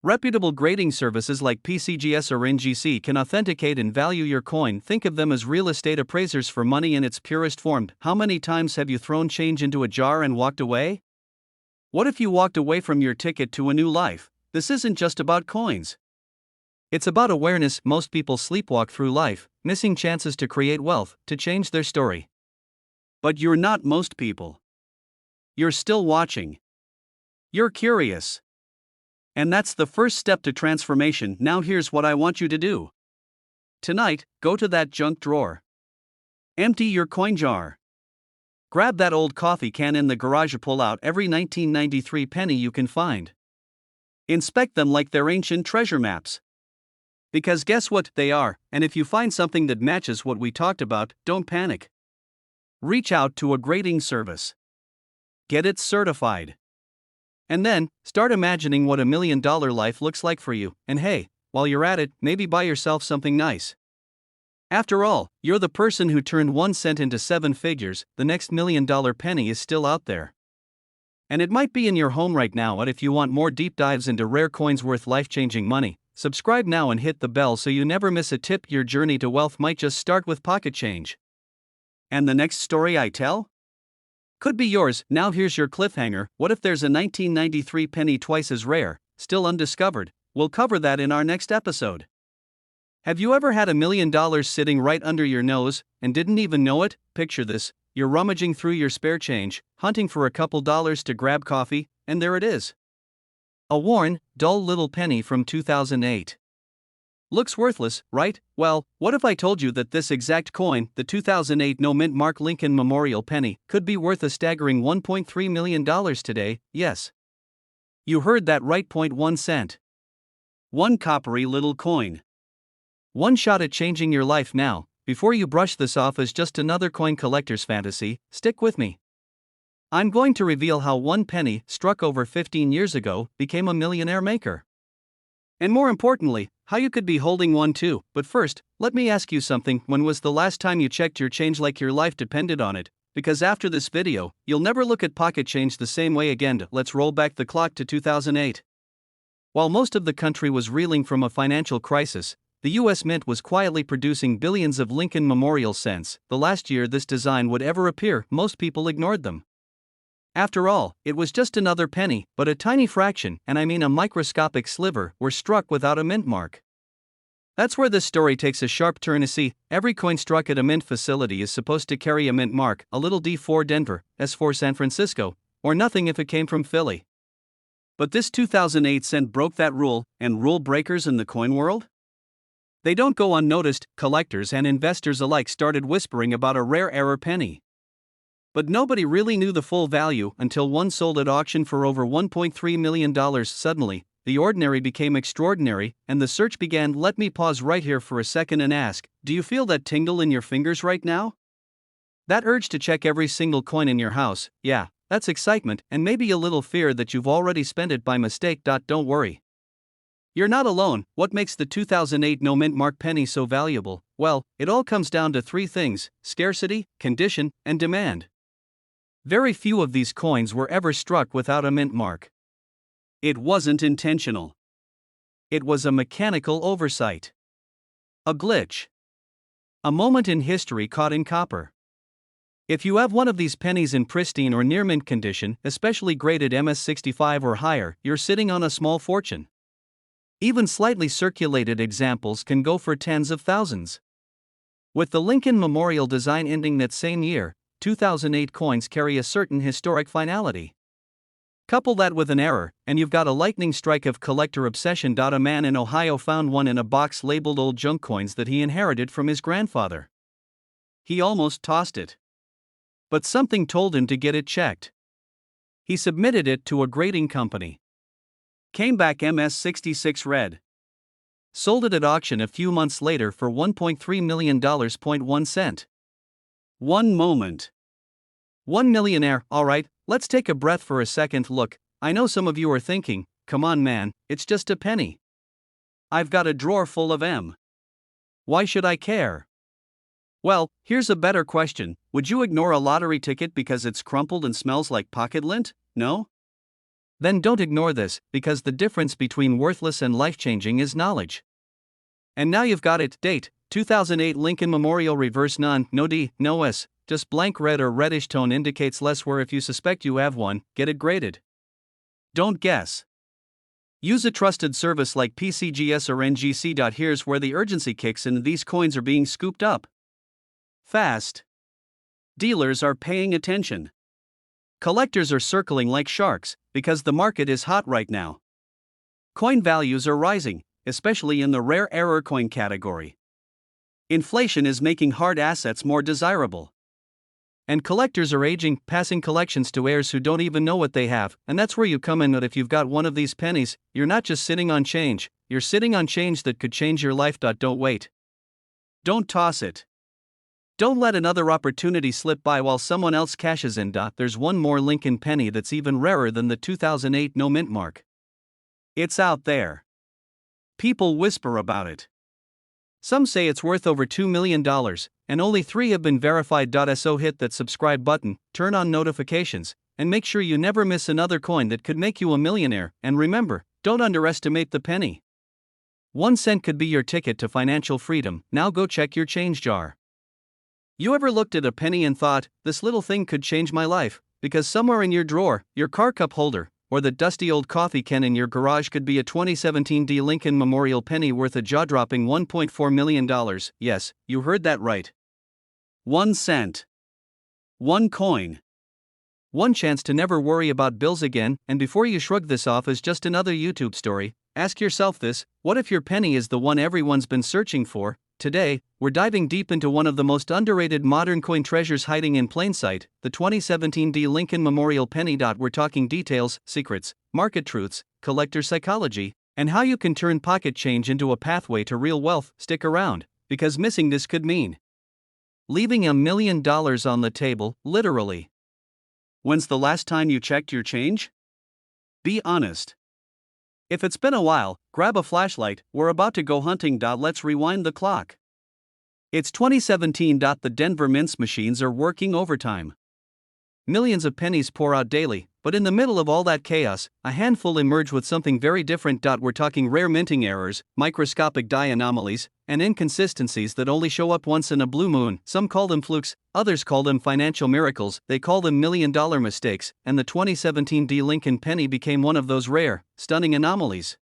Reputable grading services like PCGS or NGC can authenticate and value your coin. Think of them as real estate appraisers for money in its purest form. How many times have you thrown change into a jar and walked away? What if you walked away from your ticket to a new life? This isn't just about coins. It's about awareness. Most people sleepwalk through life, missing chances to create wealth, to change their story. But you're not most people. You're still watching. You're curious. And that's the first step to transformation. Now here's what I want you to do. Tonight, go to that junk drawer. Empty your coin jar. Grab that old coffee can in the garage. Pull out every 1993 penny you can find. Inspect them like they're ancient treasure maps. Because guess what? They are. And if you find something that matches what we talked about, don't panic. Reach out to a grading service. Get it certified. And then, start imagining what $1 million life looks like for you, and hey, while you're at it, maybe buy yourself something nice. After all, you're the person who turned 1 cent into 7 figures, the next $1 million penny is still out there. And it might be in your home right now. And if you want more deep dives into rare coins worth life-changing money, subscribe now and hit the bell so you never miss a tip. Your journey to wealth might just start with pocket change. And the next story I tell? Could be yours. Now here's your cliffhanger. What if there's a 1993 penny twice as rare, still undiscovered? We'll cover that in our next episode. Have you ever had $1 million sitting right under your nose and didn't even know it? Picture this: you're rummaging through your spare change, hunting for a couple dollars to grab coffee, and there it is. A worn, dull little penny from 2008. Looks worthless, right? Well, what if I told you that this exact coin, the 2008 no-mint mark Lincoln Memorial penny, could be worth a staggering $1.3 million today? Yes. You heard that right. 1 cent. One coppery little coin. One shot at changing your life now. Before you brush this off as just another coin collector's fantasy, stick with me. I'm going to reveal how one penny, struck over 15 years ago, became a millionaire maker. And more importantly, how you could be holding one too. But first, let me ask you something. When was the last time you checked your change like your life depended on it? Because after this video, you'll never look at pocket change the same way again. Let's roll back the clock to 2008. While most of the country was reeling from a financial crisis, the US Mint was quietly producing billions of Lincoln Memorial cents. The last year this design would ever appear, most people ignored them. After all, it was just another penny, but a tiny fraction, and I mean a microscopic sliver, were struck without a mint mark. That's where this story takes a sharp turn. See, every coin struck at a mint facility is supposed to carry a mint mark, a little D for Denver, S for San Francisco, or nothing if it came from Philly. But this 2008 cent broke that rule, and rule breakers in the coin world? They don't go unnoticed. Collectors and investors alike started whispering about a rare error penny. But nobody really knew the full value until one sold at auction for over $1.3 million. Suddenly, the ordinary became extraordinary, and the search began. Let me pause right here for a second and ask, do you feel that tingle in your fingers right now? That urge to check every single coin in your house? Yeah, that's excitement, and maybe a little fear that you've already spent it by mistake. Don't worry. You're not alone. What makes the 2008 no-mint mark penny so valuable? Well, it all comes down to three things: scarcity, condition, and demand. Very few of these coins were ever struck without a mint mark. It wasn't intentional. It was a mechanical oversight. A glitch. A moment in history caught in copper. If you have one of these pennies in pristine or near mint condition, especially graded MS65 or higher, you're sitting on a small fortune. Even slightly circulated examples can go for tens of thousands. With the Lincoln Memorial design ending that same year, 2008 coins carry a certain historic finality. Couple that with an error, and you've got a lightning strike of collector obsession. A man in Ohio found one in a box labeled old junk coins that he inherited from his grandfather. He almost tossed it. But something told him to get it checked. He submitted it to a grading company. Came back MS66 red. Sold it at auction a few months later for $1.3 million. 1 cent. One moment. One millionaire. Alright, let's take a breath for a second. Look, I know some of you are thinking, come on man, it's just a penny. I've got a drawer full of M. Why should I care? Well, here's a better question. Would you ignore a lottery ticket because it's crumpled and smells like pocket lint? No? Then don't ignore this, because the difference between worthless and life-changing is knowledge. And now you've got it. Date: 2008 Lincoln Memorial. Reverse: none, no D, no S, just blank. Red or reddish tone indicates less wear. If you suspect you have one, get it graded. Don't guess. Use a trusted service like PCGS or NGC. Here's where the urgency kicks in. These coins are being scooped up fast. Dealers are paying attention. Collectors are circling like sharks, because the market is hot right now. Coin values are rising, especially in the rare error coin category. Inflation is making hard assets more desirable. And collectors are aging, passing collections to heirs who don't even know what they have, and that's where you come in. That if you've got one of these pennies, you're not just sitting on change, you're sitting on change that could change your life. Don't wait. Don't toss it. Don't let another opportunity slip by while someone else cashes in. There's one more Lincoln penny that's even rarer than the 2008 no mint mark. It's out there. People whisper about it. Some say it's worth over $2 million, and only 3 have been verified. So hit that subscribe button, turn on notifications, and make sure you never miss another coin that could make you a millionaire. And remember, don't underestimate the penny. 1 cent could be your ticket to financial freedom. Now go check your change jar. You ever looked at a penny and thought, this little thing could change my life? Because somewhere in your drawer, your car cup holder, or the dusty old coffee can in your garage could be a 2017 Lincoln Memorial penny worth a jaw-dropping $1.4 million. Yes, you heard that right. 1 cent. 1 coin. 1 chance to never worry about bills again. And before you shrug this off as just another YouTube story, ask yourself this: what if your penny is the one everyone's been searching for? Today, we're diving deep into one of the most underrated modern coin treasures hiding in plain sight, the 2017 Lincoln Memorial penny. We're talking details, secrets, market truths, collector psychology, and how you can turn pocket change into a pathway to real wealth. Stick around, because missing this could mean leaving $1 million on the table, literally. When's the last time you checked your change? Be honest. If it's been a while, grab a flashlight, we're about to go hunting. Let's rewind the clock. It's 2017. The Denver mints machines are working overtime. Millions of pennies pour out daily, but in the middle of all that chaos, a handful emerge with something very different. We're talking rare minting errors, microscopic die anomalies, and inconsistencies that only show up once in a blue moon. Some call them flukes, others call them financial miracles, they call them $1 million mistakes, and the 2017 Lincoln penny became one of those rare, stunning anomalies.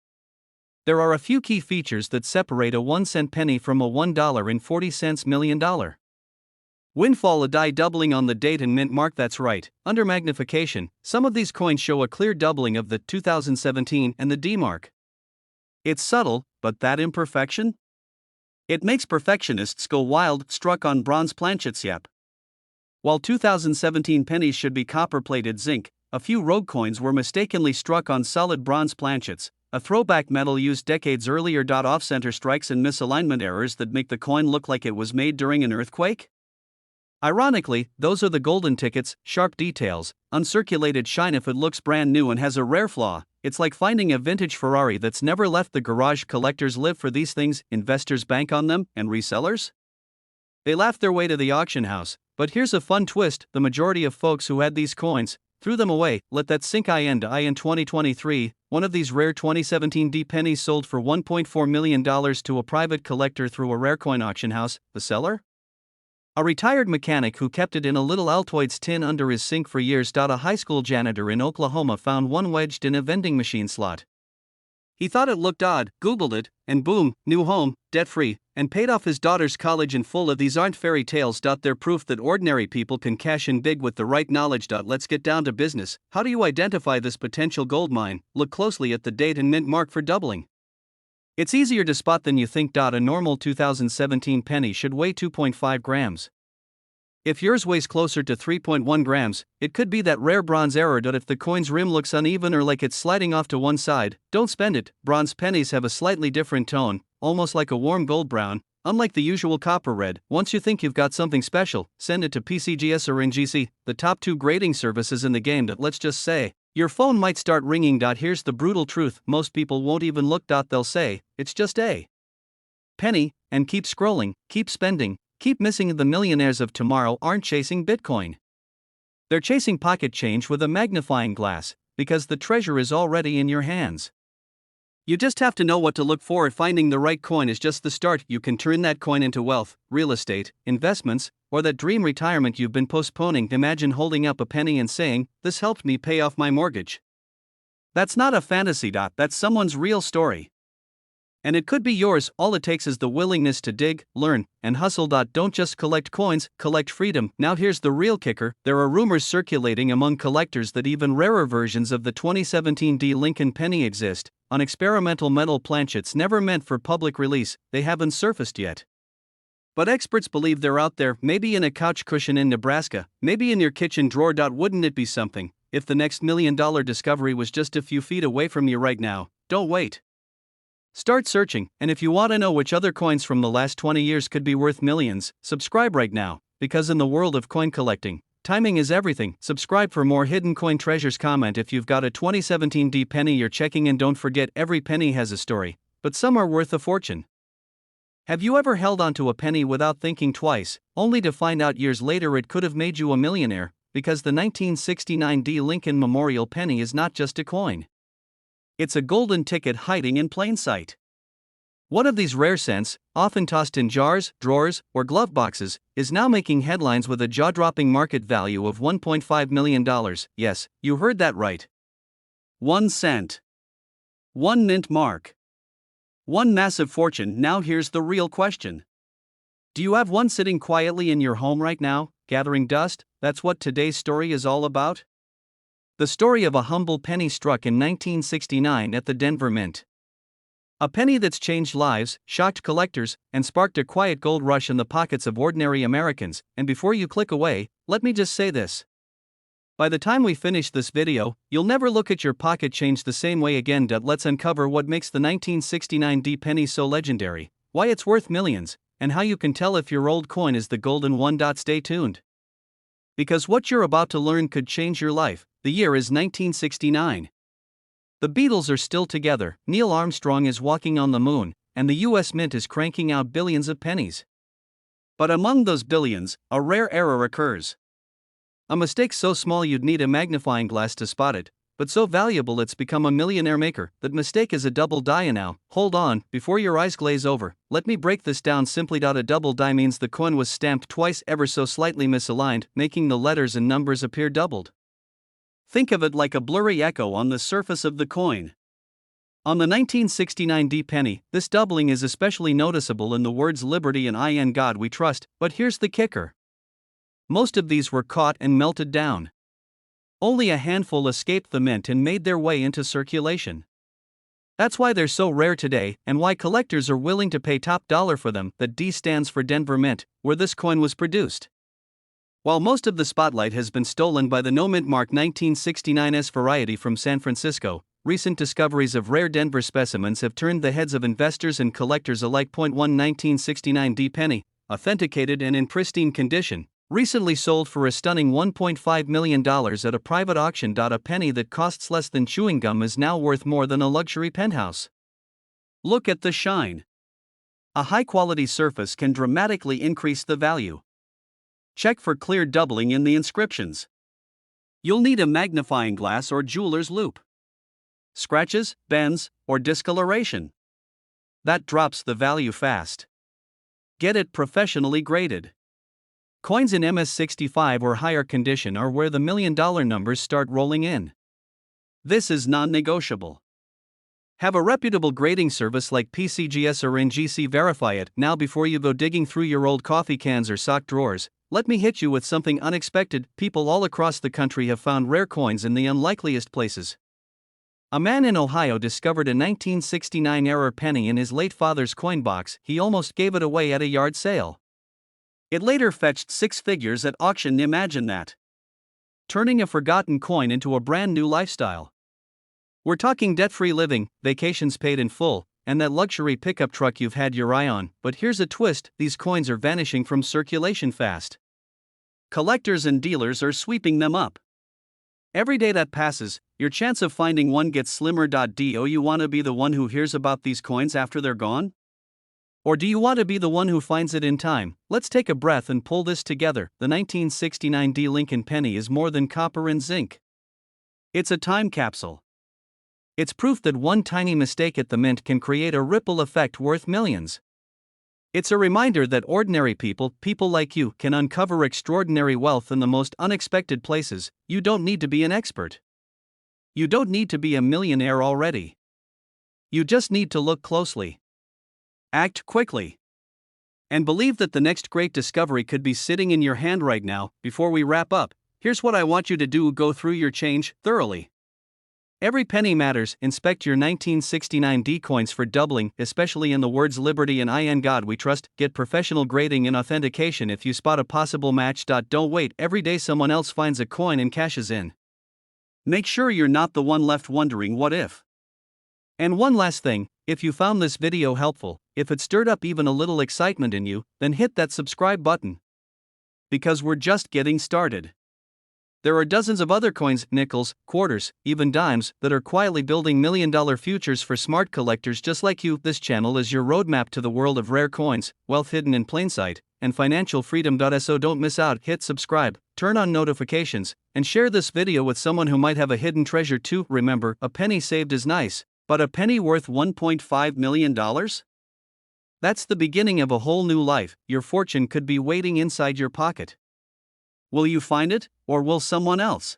There are a few key features that separate a 1 cent penny from a $1.40 million windfall, a die doubling on the date and mint mark. That's right, under magnification, some of these coins show a clear doubling of the 2017 and the D mark. It's subtle, but that imperfection? It makes perfectionists go wild. Struck on bronze planchets. Yep. While 2017 pennies should be copper-plated zinc, a few rogue coins were mistakenly struck on solid bronze planchets, a throwback metal used decades earlier. Off-center strikes and misalignment errors that make the coin look like it was made during an earthquake? Ironically, those are the golden tickets, sharp details, uncirculated shine. If it looks brand new and has a rare flaw, it's like finding a vintage Ferrari that's never left the garage. Collectors live for these things, investors bank on them, and resellers? They laugh their way to the auction house. But here's a fun twist: the majority of folks who had these coins threw them away. Let that sink in. In 2023, one of these rare 2017 pennies sold for $1.4 million to a private collector through a rare coin auction house. The seller? A retired mechanic who kept it in a little Altoids tin under his sink for years. A high school janitor in Oklahoma found one wedged in a vending machine slot. He thought it looked odd, Googled it, and boom, new home, debt-free, and paid off his daughter's college in full. These aren't fairy tales. They're proof that ordinary people can cash in big with the right knowledge. Let's get down to business. How do you identify this potential gold mine? Look closely at the date and mint mark for doubling. It's easier to spot than you think. A normal 2017 penny should weigh 2.5 grams. If yours weighs closer to 3.1 grams, it could be that rare bronze error. If the coin's rim looks uneven or like it's sliding off to one side, don't spend it. Bronze pennies have a slightly different tone, almost like a warm gold brown, unlike the usual copper red. Once you think you've got something special, send it to PCGS or NGC, the top 2 grading services in the game. Let's just say your phone might start ringing. Here's the brutal truth: most people won't even look. They'll say, it's just a penny, and keep scrolling, keep spending, keep missing. The millionaires of tomorrow aren't chasing Bitcoin. They're chasing pocket change with a magnifying glass, because the treasure is already in your hands. You just have to know what to look for. Finding the right coin is just the start. You can turn that coin into wealth, real estate, investments, or that dream retirement you've been postponing. Imagine holding up a penny and saying, "This helped me pay off my mortgage." That's not a fantasy. That's someone's real story. And it could be yours. All it takes is the willingness to dig, learn, and hustle. Don't just collect coins, collect freedom. Now here's the real kicker: there are rumors circulating among collectors that even rarer versions of the 2017 Lincoln penny exist, on experimental metal planchets never meant for public release. They haven't surfaced yet. But experts believe they're out there, maybe in a couch cushion in Nebraska, maybe in your kitchen drawer. Wouldn't it be something if the next $1 million discovery was just a few feet away from you right now? Don't wait. Start searching, and if you want to know which other coins from the last 20 years could be worth millions, subscribe right now, because in the world of coin collecting, timing is everything. Subscribe for more hidden coin treasures. Comment if you've got a 2017 D penny you're checking, and don't forget, every penny has a story, but some are worth a fortune. Have you ever held onto a penny without thinking twice, only to find out years later it could have made you a millionaire? Because the 1969 D Lincoln Memorial Penny is not just a coin. It's a golden ticket hiding in plain sight. One of these rare cents, often tossed in jars, drawers, or glove boxes, is now making headlines with a jaw-dropping market value of $1.5 million. Yes, you heard that right. 1 cent. 1 mint mark. One massive fortune. Now here's the real question. Do you have one sitting quietly in your home right now, gathering dust? That's what today's story is all about. The story of a humble penny struck in 1969 at the Denver Mint. A penny that's changed lives, shocked collectors, and sparked a quiet gold rush in the pockets of ordinary Americans. And before you click away, let me just say this. By the time we finish this video, you'll never look at your pocket change the same way again. Let's uncover what makes the 1969 D penny so legendary, why it's worth millions, and how you can tell if your old coin is the golden one. Stay tuned. Because what you're about to learn could change your life. The year is 1969. The Beatles are still together, Neil Armstrong is walking on the moon, and the US Mint is cranking out billions of pennies. But among those billions, a rare error occurs. A mistake so small you'd need a magnifying glass to spot it, but so valuable it's become a millionaire maker. That mistake is a double die. Now, hold on, before your eyes glaze over, let me break this down simply. A double die means the coin was stamped twice, ever so slightly misaligned, making the letters and numbers appear doubled. Think of it like a blurry echo on the surface of the coin. On the 1969 D penny, this doubling is especially noticeable in the words "Liberty" and "In God We Trust." But here's the kicker. Most of these were caught and melted down. Only a handful escaped the mint and made their way into circulation. That's why they're so rare today, and why collectors are willing to pay top dollar for them. The D stands for Denver Mint, where this coin was produced. While most of the spotlight has been stolen by the no mint mark 1969's variety from San Francisco, recent discoveries of rare Denver specimens have turned the heads of investors and collectors alike. 1969 D penny, authenticated and in pristine condition, recently sold for a stunning $1.5 million at a private auction. A penny that costs less than chewing gum is now worth more than a luxury penthouse. Look at the shine. A high-quality surface can dramatically increase the value. Check for clear doubling in the inscriptions. You'll need a magnifying glass or jeweler's loupe. Scratches, bends, or discoloration. That drops the value fast. Get it professionally graded. Coins in MS65 or higher condition are where the million-dollar numbers start rolling in. This is non-negotiable. Have a reputable grading service like PCGS or NGC verify it. Now, before you go digging through your old coffee cans or sock drawers, let me hit you with something unexpected. People all across the country have found rare coins in the unlikeliest places. A man in Ohio discovered a 1969 error penny in his late father's coin box. He almost gave it away at a yard sale. It later fetched 6 figures at auction. Imagine that. Turning a forgotten coin into a brand new lifestyle. We're talking debt-free living, vacations paid in full, and that luxury pickup truck you've had your eye on. But here's a twist: these coins are vanishing from circulation fast. Collectors and dealers are sweeping them up. Every day that passes, your chance of finding one gets slimmer. Do you want to be the one who hears about these coins after they're gone? Or do you want to be the one who finds it in time? Let's take a breath and pull this together. The 1969 D Lincoln penny is more than copper and zinc. It's a time capsule. It's proof that one tiny mistake at the mint can create a ripple effect worth millions. It's a reminder that ordinary people like you, can uncover extraordinary wealth in the most unexpected places. You don't need to be an expert. You don't need to be a millionaire already. You just need to look closely. Act quickly. And believe that the next great discovery could be sitting in your hand right now. Before we wrap up, here's what I want you to do: go through your change thoroughly. Every penny matters. Inspect your 1969 D coins for doubling, especially in the words "Liberty" and "In God We Trust." Get professional grading and authentication if you spot a possible match. Don't wait every day someone else finds a coin and cashes in. Make sure you're not the one left wondering what if. And one last thing, if you found this video helpful, if it stirred up even a little excitement in you, then hit that subscribe button. Because we're just getting started. There are dozens of other coins, nickels, quarters, even dimes, that are quietly building million-dollar futures for smart collectors just like you. This channel is your roadmap to the world of rare coins, wealth hidden in plain sight, and financial freedom. So don't miss out. Hit subscribe, turn on notifications, and share this video with someone who might have a hidden treasure too. Remember, a penny saved is nice, but a penny worth $1.5 million? That's the beginning of a whole new life. Your fortune could be waiting inside your pocket. Will you find it, or will someone else?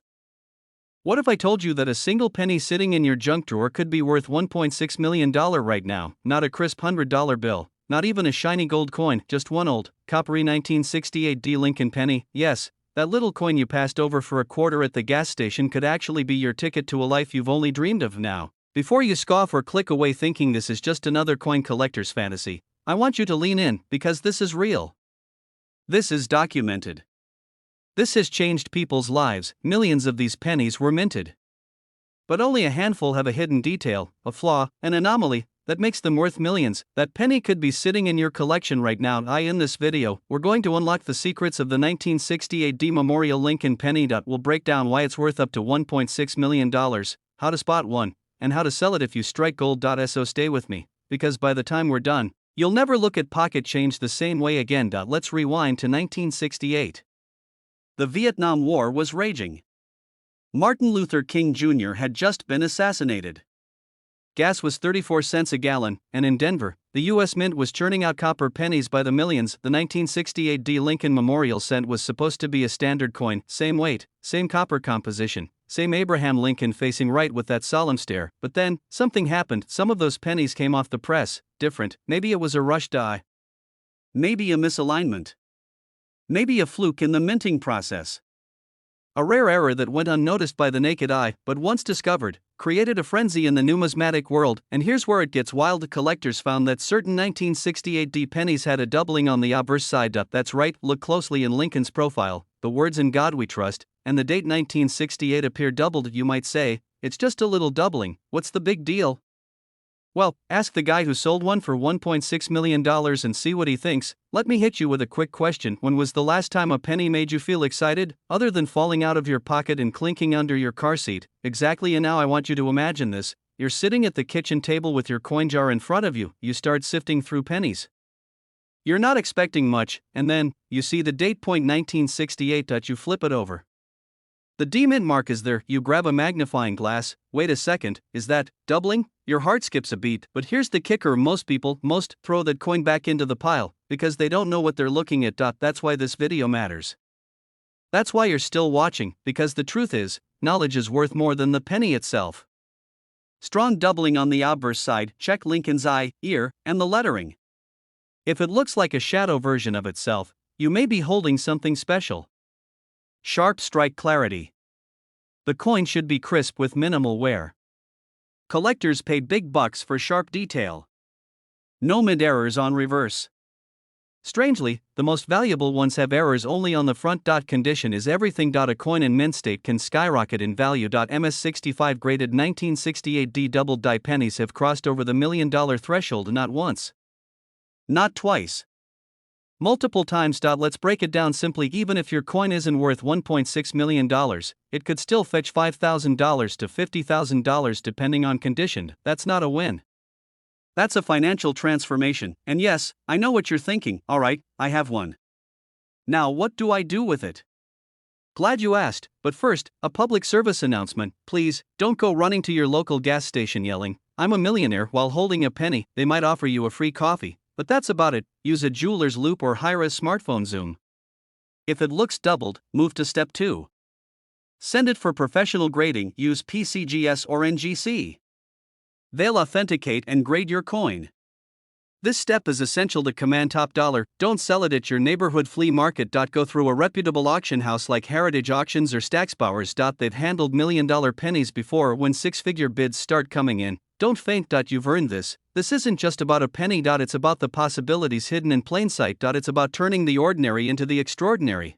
What if I told you that a single penny sitting in your junk drawer could be worth $1.6 million right now? Not a crisp $100 bill, not even a shiny gold coin, just one old, coppery 1968 Lincoln penny. Yes, that little coin you passed over for a quarter at the gas station could actually be your ticket to a life you've only dreamed of. Now, before you scoff or click away thinking this is just another coin collector's fantasy, I want you to lean in, because this is real. This is documented. This has changed people's lives. Millions of these pennies were minted. But only a handful have a hidden detail, a flaw, an anomaly, that makes them worth millions. That penny could be sitting in your collection right now. In this video, we're going to unlock the secrets of the 1968 Memorial Lincoln penny. We'll break down why it's worth up to $1.6 million, how to spot one, and how to sell it if you strike gold. So stay with me, because by the time we're done, you'll never look at pocket change the same way again. Let's rewind to 1968. The Vietnam War was raging. Martin Luther King Jr. had just been assassinated. Gas was 34 cents a gallon, and in Denver, the U.S. Mint was churning out copper pennies by the millions. The 1968 Lincoln Memorial cent was supposed to be a standard coin, same weight, same copper composition, same Abraham Lincoln facing right with that solemn stare. But then, something happened. Some of those pennies came off the press, different. Maybe it was a rush die. Maybe a misalignment. Maybe a fluke in the minting process. A rare error that went unnoticed by the naked eye, but once discovered, created a frenzy in the numismatic world. And here's where it gets wild. Collectors found that certain 1968 pennies had a doubling on the obverse side. That's right, look closely in Lincoln's profile, the words "In God We Trust," and the date 1968 appear doubled. You might say, it's just a little doubling, what's the big deal? Well, ask the guy who sold one for $1.6 million and see what he thinks. Let me hit you with a quick question. When was the last time a penny made you feel excited, other than falling out of your pocket and clinking under your car seat? Exactly. And now I want you to imagine this. You're sitting at the kitchen table with your coin jar in front of you. You start sifting through pennies. You're not expecting much, and then, you see the date point 1968. You flip it over. The D-mint mark is there. You grab a magnifying glass. Wait a second, is that doubling? Your heart skips a beat. But here's the kicker: most throw that coin back into the pile, because they don't know what they're looking at. That's why this video matters. That's why you're still watching, because the truth is, knowledge is worth more than the penny itself. Strong doubling on the obverse side. Check Lincoln's eye, ear, and the lettering. If it looks like a shadow version of itself, you may be holding something special. Sharp strike clarity. The coin should be crisp with minimal wear. Collectors pay big bucks for sharp detail. No mid-errors on reverse. Strangely, the most valuable ones have errors only on the front. Condition is everything. A coin in mint state can skyrocket in value. MS65 graded 1968 doubled die pennies have crossed over the $1 million threshold not once, not twice, multiple times. Let's break it down simply. Even if your coin isn't worth $1.6 million, it could still fetch $5,000 to $50,000 depending on condition. That's not a win. That's a financial transformation. And yes, I know what you're thinking. Alright, I have one. Now what do I do with it? Glad you asked, but first, a public service announcement. Please, don't go running to your local gas station yelling, "I'm a millionaire," while holding a penny. They might offer you a free coffee, but that's about it. Use a jeweler's loupe or hire a smartphone zoom. If it looks doubled, move to step 2. Send it for professional grading. Use PCGS or NGC. They'll authenticate and grade your coin. This step is essential to command top dollar. Don't sell it at your neighborhood flea market. Go through a reputable auction house like Heritage Auctions or Stacksbowers. They've handled $1 million pennies before. When six-figure bids start coming in, don't faint. You've earned this. This isn't just about a penny. It's about the possibilities hidden in plain sight. It's about turning the ordinary into the extraordinary.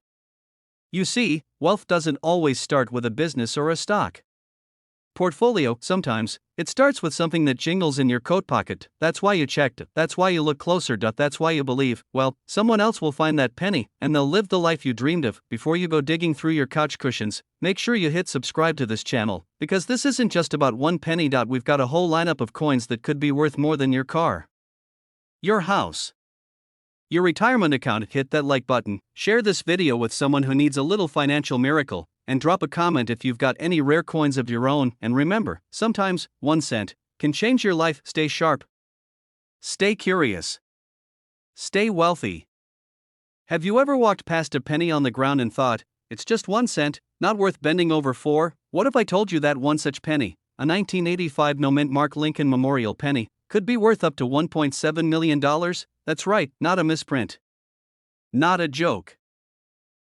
You see, wealth doesn't always start with a business or a stock. Portfolio, sometimes. It starts with something that jingles in your coat pocket. That's why you checked. That's why you look closer. That's why you believe, well, someone else will find that penny, and they'll live the life you dreamed of. Before you go digging through your couch cushions, make sure you hit subscribe to this channel, because this isn't just about one penny. We've got a whole lineup of coins that could be worth more than your car, your house, your retirement account. Hit that like button, share this video with someone who needs a little financial miracle, and drop a comment if you've got any rare coins of your own. And remember, sometimes 1 cent can change your life. Stay sharp, stay curious, stay wealthy. Have you ever walked past a penny on the ground and thought, it's just 1 cent, not worth bending over for? What if I told you that one such penny, a 1985 no mint mark Lincoln Memorial penny, could be worth up to $1.7 million? That's right, not a misprint, not a joke,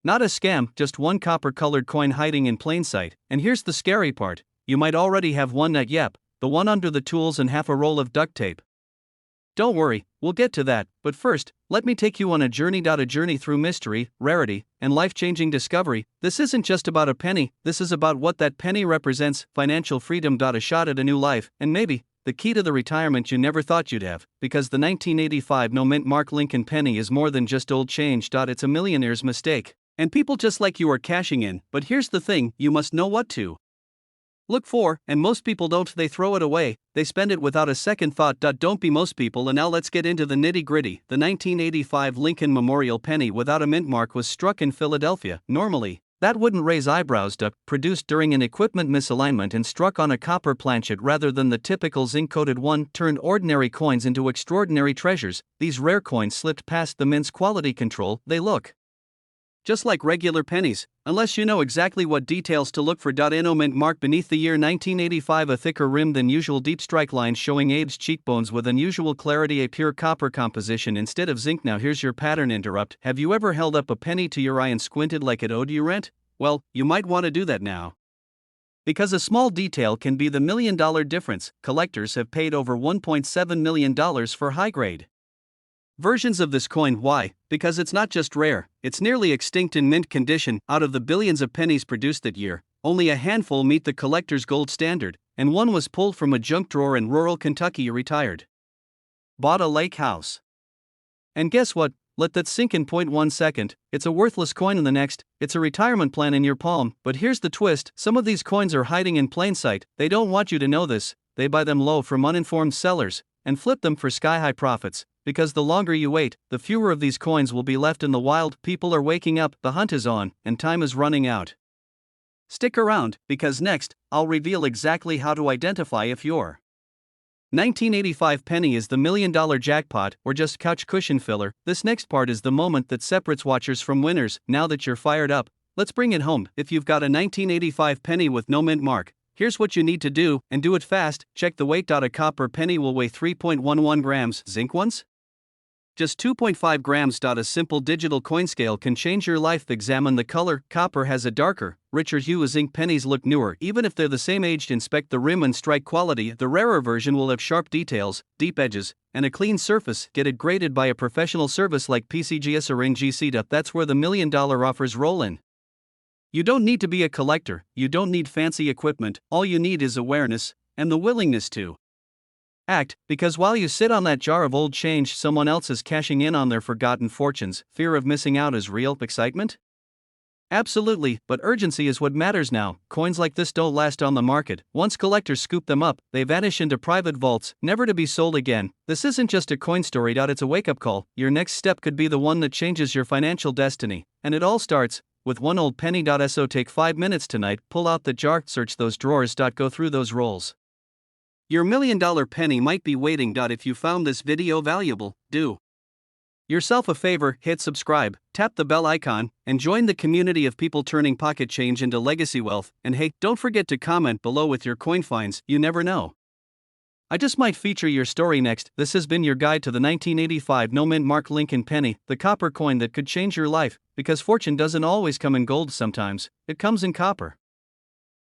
not a scam, just one copper-colored coin hiding in plain sight. And here's the scary part, you might already have one. Yep, the one under the tools and half a roll of duct tape. Don't worry, we'll get to that, but first, let me take you on a journey through mystery, rarity, and life-changing discovery. This isn't just about a penny, this is about what that penny represents, financial freedom. A shot at a new life, and maybe the key to the retirement you never thought you'd have, because the 1985 no mint mark Lincoln penny is more than just old change. It's a millionaire's mistake. And people just like you are cashing in. But here's the thing, you must know what to look for, and most people don't. They throw it away, they spend it without a second thought. Don't be most people. And now let's get into the nitty-gritty. The 1985 Lincoln Memorial penny without a mint mark was struck in Philadelphia. Normally, that wouldn't raise eyebrows. Produced during an equipment misalignment and struck on a copper planchet rather than the typical zinc-coated one, turned ordinary coins into extraordinary treasures. These rare coins slipped past the mint's quality control. They look just like regular pennies, unless you know exactly what details to look for. No mint mark beneath the year 1985, a thicker rim than usual, deep strike lines showing Abe's cheekbones with unusual clarity, a pure copper composition instead of zinc. Now here's your pattern interrupt. Have you ever held up a penny to your eye and squinted like it owed you rent? Well, you might want to do that now, because a small detail can be the $1 million difference. Collectors have paid over $1.7 million for high-grade versions of this coin. Why? Because it's not just rare, it's nearly extinct in mint condition. Out of the billions of pennies produced that year, only a handful meet the collector's gold standard, and one was pulled from a junk drawer in rural Kentucky. You retired, bought a lake house, and guess what? Let that sink in. 1 second, it's a worthless coin in the next. It's a retirement plan in your palm. But here's the twist, some of these coins are hiding in plain sight. They don't want you to know this. They buy them low from uninformed sellers and flip them for sky-high profits. Because the longer you wait, the fewer of these coins will be left in the wild. People are waking up, the hunt is on, and time is running out. Stick around, because next, I'll reveal exactly how to identify if your 1985 penny is the $1 million jackpot or just couch cushion filler. This next part is the moment that separates watchers from winners. Now that you're fired up, let's bring it home. If you've got a 1985 penny with no mint mark, here's what you need to do, and do it fast. Check the weight. A copper penny will weigh 3.11 grams. Zinc ones? Just 2.5 grams. A simple digital coin scale can change your life. Examine the color. Copper has a darker, richer hue. Zinc pennies look newer, even if they're the same age. Inspect the rim and strike quality. The rarer version will have sharp details, deep edges, and a clean surface. Get it graded by a professional service like PCGS or NGC. That's where the $1 million offers roll in. You don't need to be a collector, you don't need fancy equipment, all you need is awareness and the willingness to act, because while you sit on that jar of old change, someone else is cashing in on their forgotten fortunes. Fear of missing out is real. Excitement? Absolutely, but urgency is what matters now. Coins like this don't last on the market. Once collectors scoop them up, they vanish into private vaults, never to be sold again. This isn't just a coin story. It's a wake-up call. Your next step could be the one that changes your financial destiny. And it all starts with one old penny. So take 5 minutes tonight, pull out the jar, search those drawers. Go through those rolls. Your $1 million penny might be waiting. If you found this video valuable, do yourself a favor, hit subscribe, tap the bell icon, and join the community of people turning pocket change into legacy wealth. And hey, don't forget to comment below with your coin finds. You never know, I just might feature your story next. This has been your guide to the 1985 no mint mark Lincoln penny, the copper coin that could change your life, because fortune doesn't always come in gold. Sometimes it comes in copper.